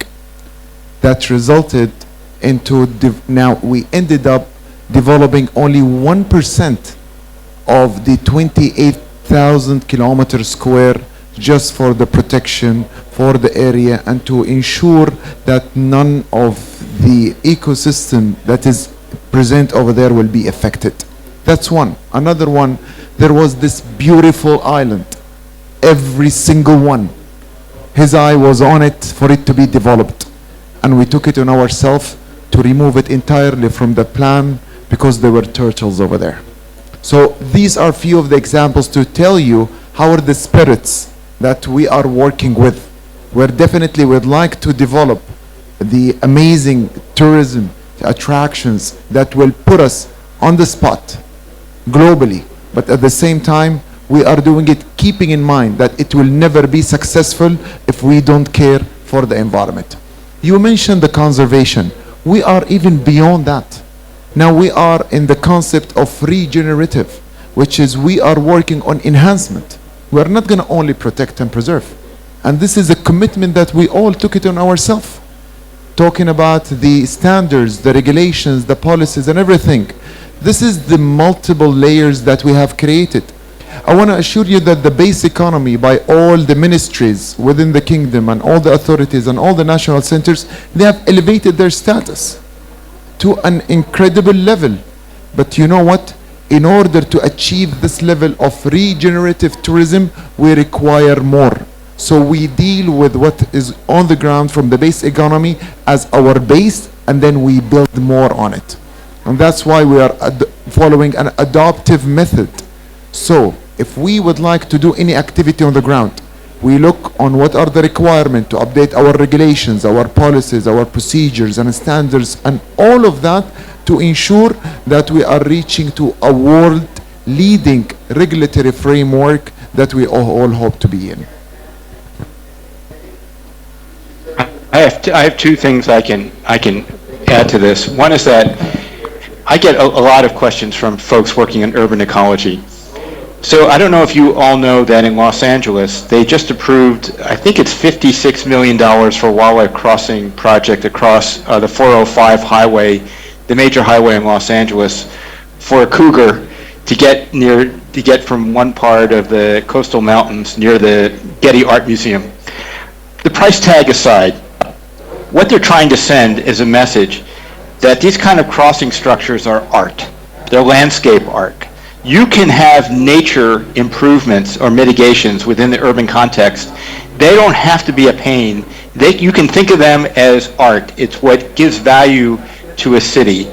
that resulted into, now we ended up developing only 1% of the 28,000 kilometers square just for the protection for the area and to ensure that none of the ecosystem that is present over there will be affected. That's one. Another one, there was this beautiful island. Every single one, his eye was on it for it to be developed. And we took it on ourselves to remove it entirely from the plan because there were turtles over there. So these are few of the examples to tell you how are the spirits that we are working with. We're definitely would like to develop the amazing tourism attractions that will put us on the spot globally, but at the same time we are doing it keeping in mind that it will never be successful if we don't care for the environment. You mentioned the conservation. We are even beyond that. Now we are in the concept of regenerative, which is we are working on enhancement. We are not going to only protect and preserve, and this is a commitment that we all took it on ourselves. Talking about the standards, the regulations, the policies and everything. This is the multiple layers that we have created. I want to assure you that the base economy by all the ministries within the kingdom and all the authorities and all the national centers, they have elevated their status to an incredible level. But you know what? In order to achieve this level of regenerative tourism, we require more. So we deal with what is on the ground from the base economy as our base, and then we build more on it. And that's why we are following an adaptive method. So if we would like to do any activity on the ground, we look on what are the requirements to update our regulations, our policies, our procedures and standards, and all of that to ensure that we are reaching to a world-leading regulatory framework that we all hope to be in. I have 2 things I can add to this. One is that I get a lot of questions from folks working in urban ecology, So I don't know if you all know that in Los Angeles, they just approved, I think it's $56 million for a wildlife crossing project across the 405 highway, the major highway in Los Angeles, for a cougar to get from one part of the coastal mountains near the Getty Art Museum. The price tag aside, what they're trying to send is a message that these kind of crossing structures are art. They're landscape art. You can have nature improvements or mitigations within the urban context. They don't have to be a pain. You can think of them as art. It's what gives value to a city.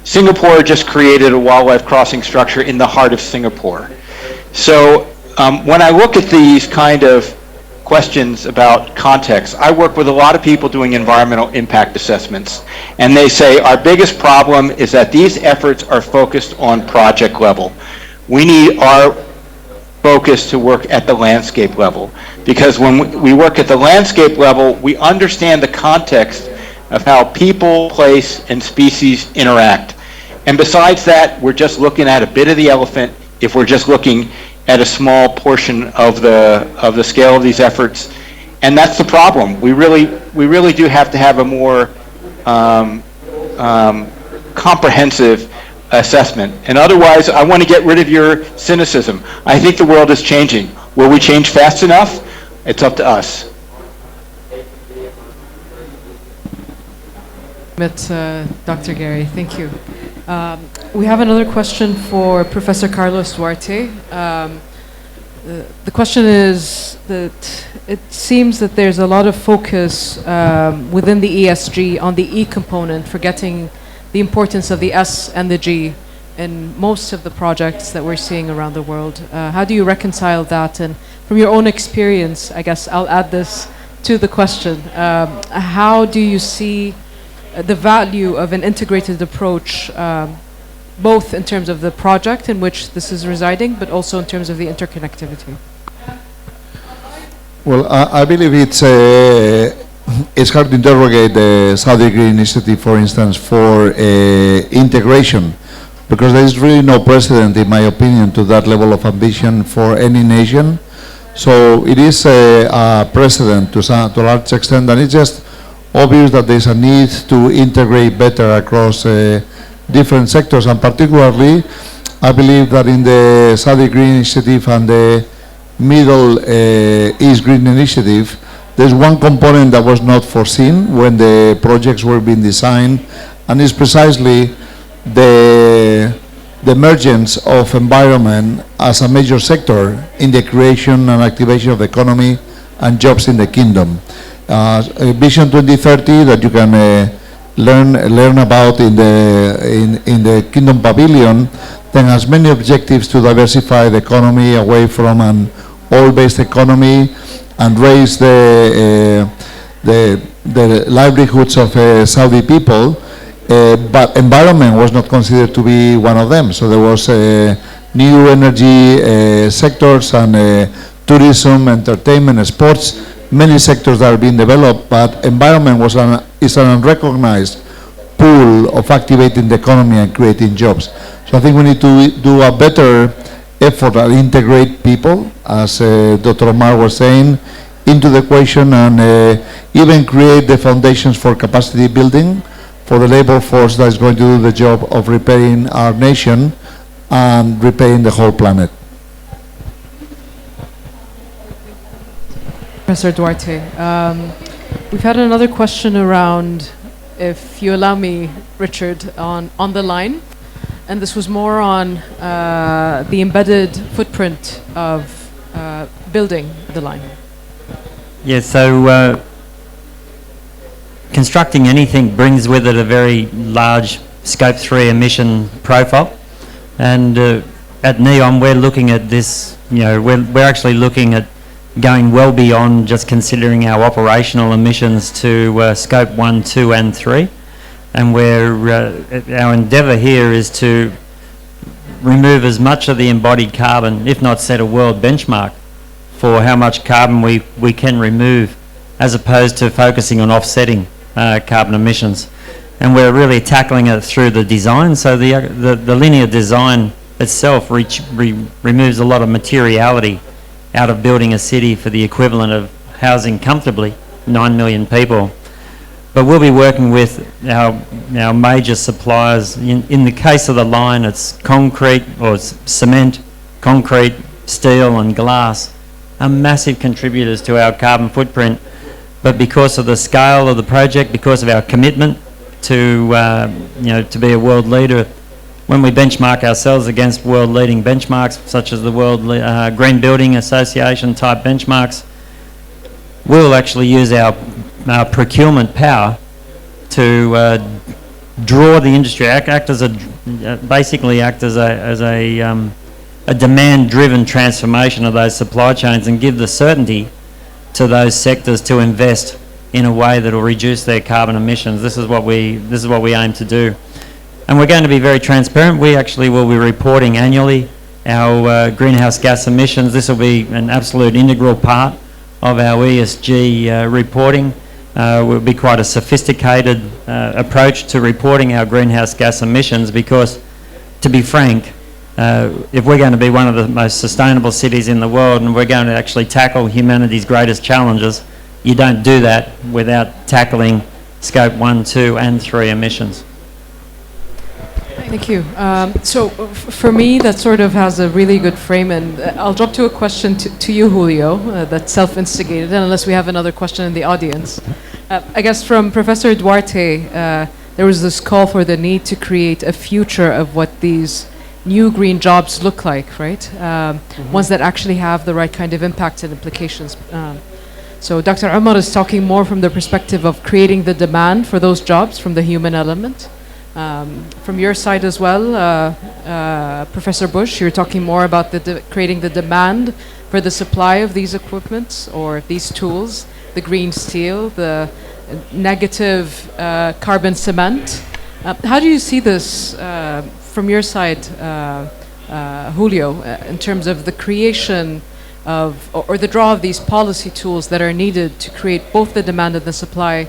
Singapore just created a wildlife crossing structure in the heart of Singapore. So when I look at these kind of questions about context, I work with a lot of people doing environmental impact assessments, and they say our biggest problem is that these efforts are focused on project level. We need our focus to work at the landscape level, because when we work at the landscape level, we understand the context of how people, place, and species interact. And besides that, we're just looking at a bit of the elephant if we're just looking at a small portion of the scale of these efforts. And that's the problem. We really do have to have a more comprehensive assessment. And otherwise, I want to get rid of your cynicism. I think the world is changing. Will we change fast enough? It's up to us. Dr. Gary, thank you. We have another question for Professor Carlos Duarte. The question is that it seems that there's a lot of focus within the ESG on the E component, forgetting the importance of the S and the G in most of the projects that we're seeing around the world. How do you reconcile that? And from your own experience, I guess I'll add this to the question. How do you see the value of an integrated approach, both in terms of the project in which this is residing, but also in terms of the interconnectivity? Well, I believe it's hard to interrogate the Saudi Green Initiative, for instance, for integration, because there is really no precedent, in my opinion, to that level of ambition for any nation. So it is a precedent to a large extent, and it's just obvious that there's a need to integrate better across different sectors, and particularly I believe that in the Saudi Green Initiative and the Middle East Green Initiative, there's one component that was not foreseen when the projects were being designed, and it's precisely the emergence of environment as a major sector in the creation and activation of the economy and jobs in the kingdom. Vision 2030 that you can learn about in the Kingdom Pavilion then has many objectives to diversify the economy away from an oil-based economy and raise the livelihoods of Saudi people, but environment was not considered to be one of them. So there was new energy sectors and tourism, entertainment, sports, many sectors that are being developed, but environment is an unrecognized pool of activating the economy and creating jobs. So I think we need to do a better effort and integrate people, as Dr. Omar was saying, into the equation, and even create the foundations for capacity building for the labor force that is going to do the job of repairing our nation and repairing the whole planet. Professor Duarte, we've had another question around, if you allow me, Richard, on the line, and this was more on the embedded footprint of building the line. Yeah, so constructing anything brings with it a very large Scope 3 emission profile, and at NEOM we're looking at this, we're actually looking at going well beyond just considering our operational emissions to Scope 1, 2 and 3, and our endeavour here is to remove as much of the embodied carbon, if not set a world benchmark for how much carbon we can remove, as opposed to focusing on offsetting carbon emissions. And we're really tackling it through the design. So the linear design itself removes a lot of materiality out of building a city for the equivalent of housing comfortably 9 million people. But we'll be working with our major suppliers. In the case of the line, it's concrete, or it's cement, concrete, steel and glass are massive contributors to our carbon footprint. But because of the scale of the project, because of our commitment to to be a world leader, when we benchmark ourselves against world-leading benchmarks, such as the World Green Building Association type benchmarks, we'll actually use our procurement power to draw the industry, basically act as a demand-driven transformation of those supply chains, and give the certainty to those sectors to invest in a way that will reduce their carbon emissions. This is what we aim to do, and we're going to be very transparent. We actually will be reporting annually our greenhouse gas emissions. This will be an absolute integral part of our ESG reporting. Will be quite a sophisticated approach to reporting our greenhouse gas emissions, because, to be frank, if we're going to be one of the most sustainable cities in the world and we're going to actually tackle humanity's greatest challenges, you don't do that without tackling scope 1, 2 and 3 emissions. Thank you. So for me, that sort of has a really good frame, and I'll drop to a question to you, Julio, that's self-instigated, unless we have another question in the audience. I guess from Professor Duarte, there was this call for the need to create a future of what these new green jobs look like, right? Ones that actually have the right kind of impact and implications. So Dr. Umar is talking more from the perspective of creating the demand for those jobs from the human element. From your side as well, Professor Bush, you're talking more about creating the demand for the supply of these equipments or these tools, the green steel, the negative carbon cement. How do you see this from your side, Julio, in terms of the creation of, or the draw of these policy tools that are needed to create both the demand and the supply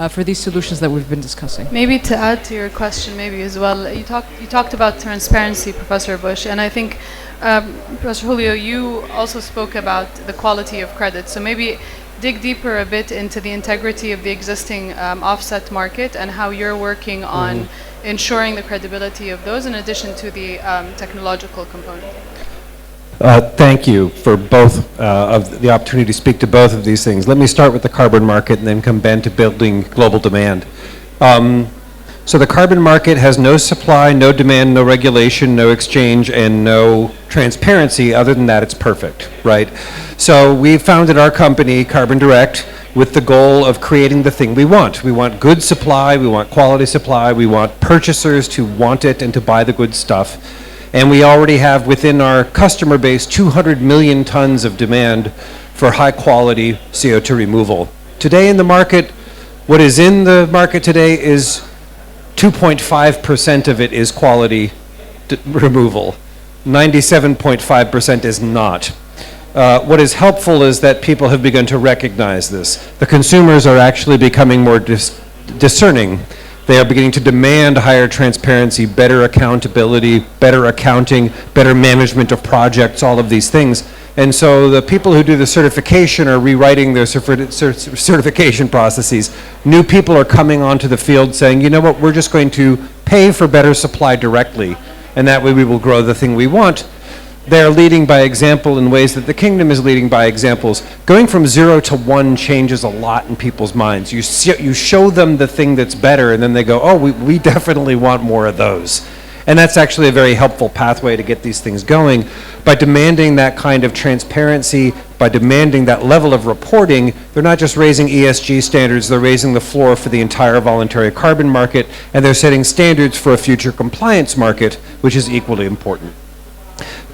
for these solutions that we've been discussing? Maybe to add to your question, maybe as well, you talked about transparency, Professor Bush, and I think Professor Julio, you also spoke about the quality of credit. So maybe dig deeper a bit into the integrity of the existing offset market and how you're working on ensuring the credibility of those, in addition to the technological component. Thank you for both of the opportunity to speak to both of these things. Let me start with the carbon market and then come back to building global demand. So the carbon market has no supply, no demand, no regulation, no exchange, and no transparency. Other than that, it's perfect, right? So we founded our company, Carbon Direct, with the goal of creating the thing we want. We want good supply, we want quality supply, we want purchasers to want it and to buy the good stuff. And we already have within our customer base 200 million tons of demand for high quality CO2 removal. Today in the market, what is in the market today is 2.5% of it is quality removal. 97.5% is not. What is helpful is that people have begun to recognize this. The consumers are actually becoming more discerning. They are beginning to demand higher transparency, better accountability, better accounting, better management of projects, all of these things. And so the people who do the certification are rewriting their certification processes. New people are coming onto the field saying, you know what, we're just going to pay for better supply directly, and that way we will grow the thing we want. They're leading by example in ways that the kingdom is leading by examples. Going from 0 to 1 changes a lot in people's minds. You show them the thing that's better, and then they go, oh, we definitely want more of those. And that's actually a very helpful pathway to get these things going. By demanding that kind of transparency, by demanding that level of reporting, they're not just raising ESG standards, they're raising the floor for the entire voluntary carbon market, and they're setting standards for a future compliance market, which is equally important.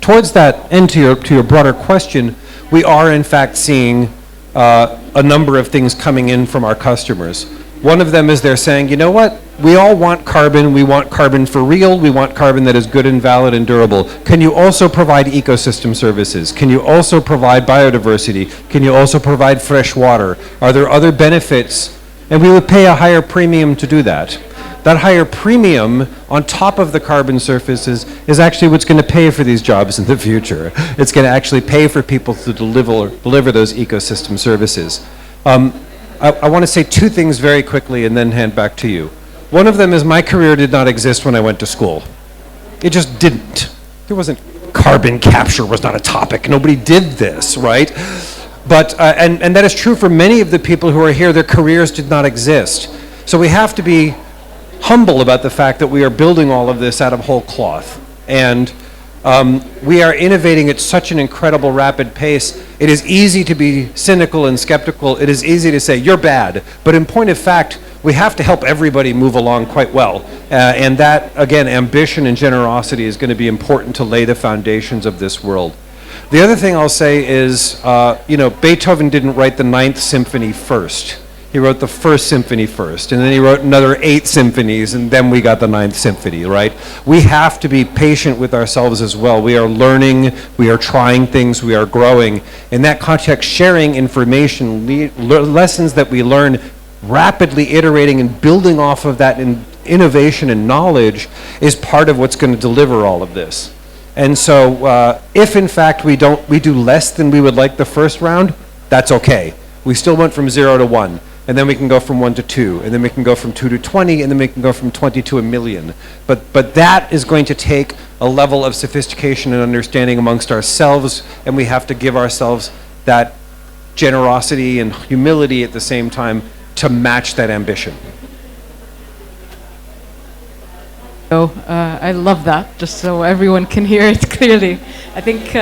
Towards that end, to your broader question, we are in fact seeing a number of things coming in from our customers. One of them is they're saying, you know what, we all want carbon for real, we want carbon that is good and valid and durable. Can you also provide ecosystem services? Can you also provide biodiversity? Can you also provide fresh water? Are there other benefits? And we would pay a higher premium to do that. that higher premium on top of the carbon surfaces is actually what's going to pay for these jobs in the future. It's going to actually pay for people to deliver those ecosystem services. I want to say two things very quickly and then hand back to you. One of them is my career did not exist when I went to school. It just didn't. There wasn't, carbon capture was not a topic. Nobody did this, right? But, and that is true for many of the people who are here, their careers did not exist. So we have to be humble about the fact that we are building all of this out of whole cloth. And we are innovating at such an incredible rapid pace. It is easy to be cynical and skeptical. It is easy to say, you're bad. But in point of fact, we have to help everybody move along quite well. And that, again, ambition and generosity is going to be important to lay the foundations of this world. The other thing I'll say is, Beethoven didn't write the Ninth Symphony first. He wrote the First Symphony first, and then he wrote another 8 symphonies, and then we got the Ninth Symphony, right? We have to be patient with ourselves as well. We are learning, we are trying things, we are growing. In that context, sharing information, lessons that we learn, rapidly iterating and building off of that innovation and knowledge is part of what's going to deliver all of this. And so if in fact we do less than we would like the first round, that's okay. We still went from 0 to 1. And then we can go from 1 to 2, and then we can go from 2 to 20, and then we can go from 20 to 1 million. But that is going to take a level of sophistication and understanding amongst ourselves, and we have to give ourselves that generosity and humility at the same time to match that ambition. So I love that, just so everyone can hear it clearly. I think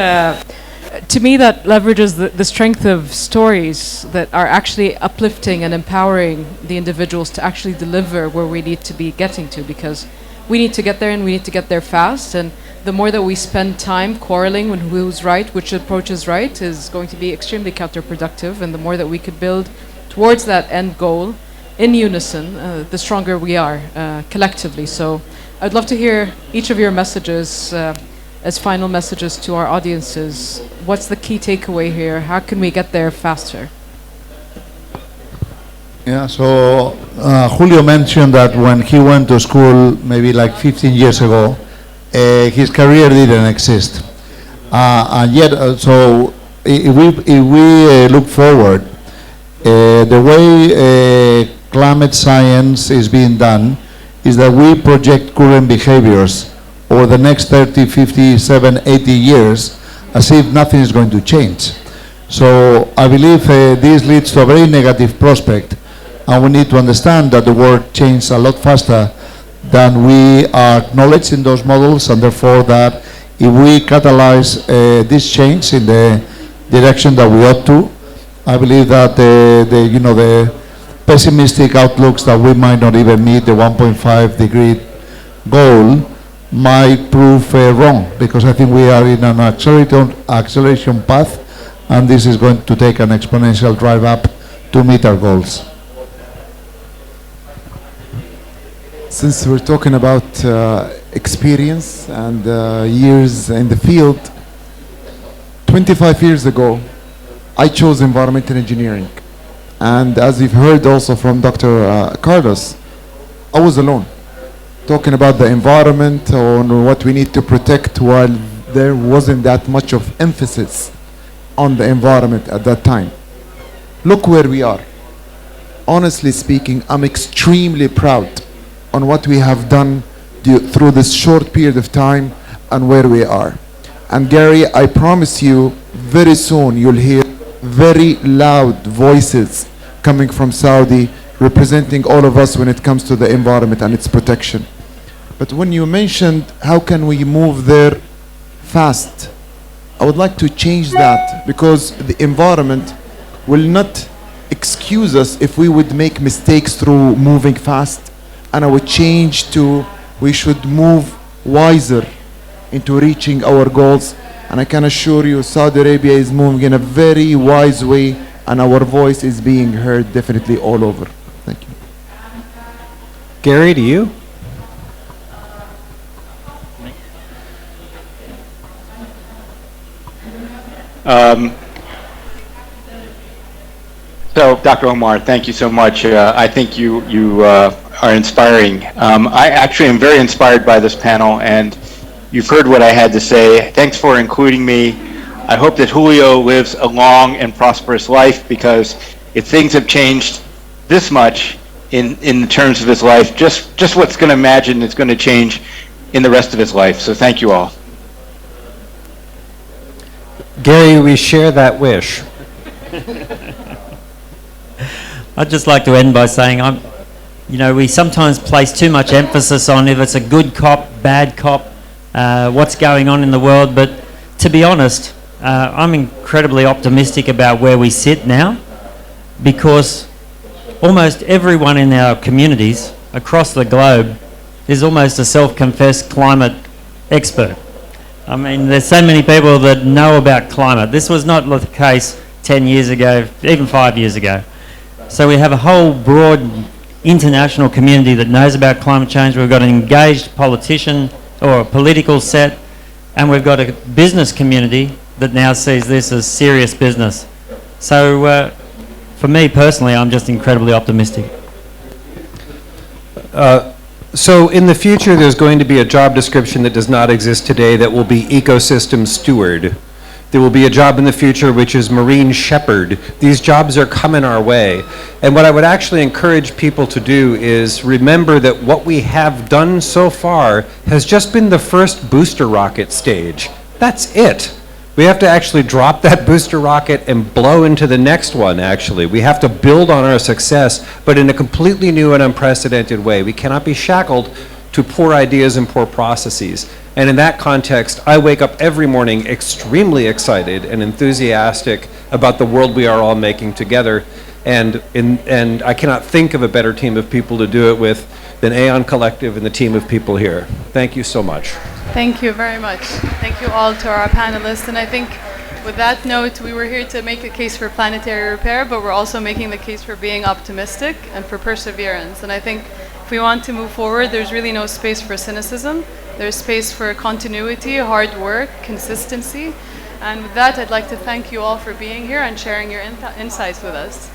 to me that leverages the strength of stories that are actually uplifting and empowering the individuals to actually deliver where we need to be getting to, because we need to get there and we need to get there fast, and the more that we spend time quarreling with who's right, which approach is right, is going to be extremely counterproductive, and the more that we could build towards that end goal in unison, the stronger we are collectively. So I'd love to hear each of your messages as final messages to our audiences. What's the key takeaway here? How can we get there faster? Yeah, so Julio mentioned that when he went to school maybe like 15 years ago, his career didn't exist. And yet, so if we look forward, the way climate science is being done is that we project current behaviors over the next 30, 50, 7, 80 years as if nothing is going to change. So I believe this leads to a very negative prospect, and we need to understand that the world changes a lot faster than we are acknowledged in those models, and therefore that if we catalyze this change in the direction that we ought to, I believe that the pessimistic outlooks that we might not even meet the 1.5 degree goal might prove wrong, because I think we are in an acceleration path, and this is going to take an exponential drive up to meet our goals. Since we're talking about experience and years in the field, 25 years ago, I chose environmental engineering. And as you've heard also from Dr. Carlos, I was alone, talking about the environment, on what we need to protect, while there wasn't that much of emphasis on the environment at that time. Look where we are. Honestly speaking, I'm extremely proud on what we have done through this short period of time and where we are. And Gary, I promise you, very soon you'll hear very loud voices coming from Saudi representing all of us when it comes to the environment and its protection. But when you mentioned how can we move there fast, I would like to change that, because the environment will not excuse us if we would make mistakes through moving fast, and I would change to we should move wiser into reaching our goals. And I can assure you Saudi Arabia is moving in a very wise way, and our voice is being heard definitely all over. Thank you. Gary, to you? So, Dr. Omar, thank you so much. I think you are inspiring. I actually am very inspired by this panel, and you've heard what I had to say. Thanks for including me. I hope that Julio lives a long and prosperous life, because if things have changed this much in terms of his life, just what's going to imagine is going to change in the rest of his life. So thank you all. Gary, we share that wish. I'd just like to end by saying we sometimes place too much emphasis on if it's a good cop, bad cop, what's going on in the world, but to be honest, I'm incredibly optimistic about where we sit now, because almost everyone in our communities across the globe is almost a self-confessed climate expert. I mean, there's so many people that know about climate. This was not the case 10 years ago, even 5 years ago. So we have a whole broad international community that knows about climate change. We've got an engaged politician or a political set, and we've got a business community that now sees this as serious business. So for me personally, I'm just incredibly optimistic. So in the future, there's going to be a job description that does not exist today that will be ecosystem steward. There will be a job in the future which is marine shepherd. These jobs are coming our way. And what I would actually encourage people to do is remember that what we have done so far has just been the first booster rocket stage. That's it. We have to actually drop that booster rocket and blow into the next one, actually. We have to build on our success, but in a completely new and unprecedented way. We cannot be shackled to poor ideas and poor processes. And in that context, I wake up every morning extremely excited and enthusiastic about the world we are all making together. And I cannot think of a better team of people to do it with than Aon Collective and the team of people here. Thank you so much. Thank you very much. Thank you all to our panelists. And I think with that note, we were here to make a case for planetary repair, but we're also making the case for being optimistic and for perseverance. And I think if we want to move forward, there's really no space for cynicism. There's space for continuity, hard work, consistency. And with that, I'd like to thank you all for being here and sharing your insights with us.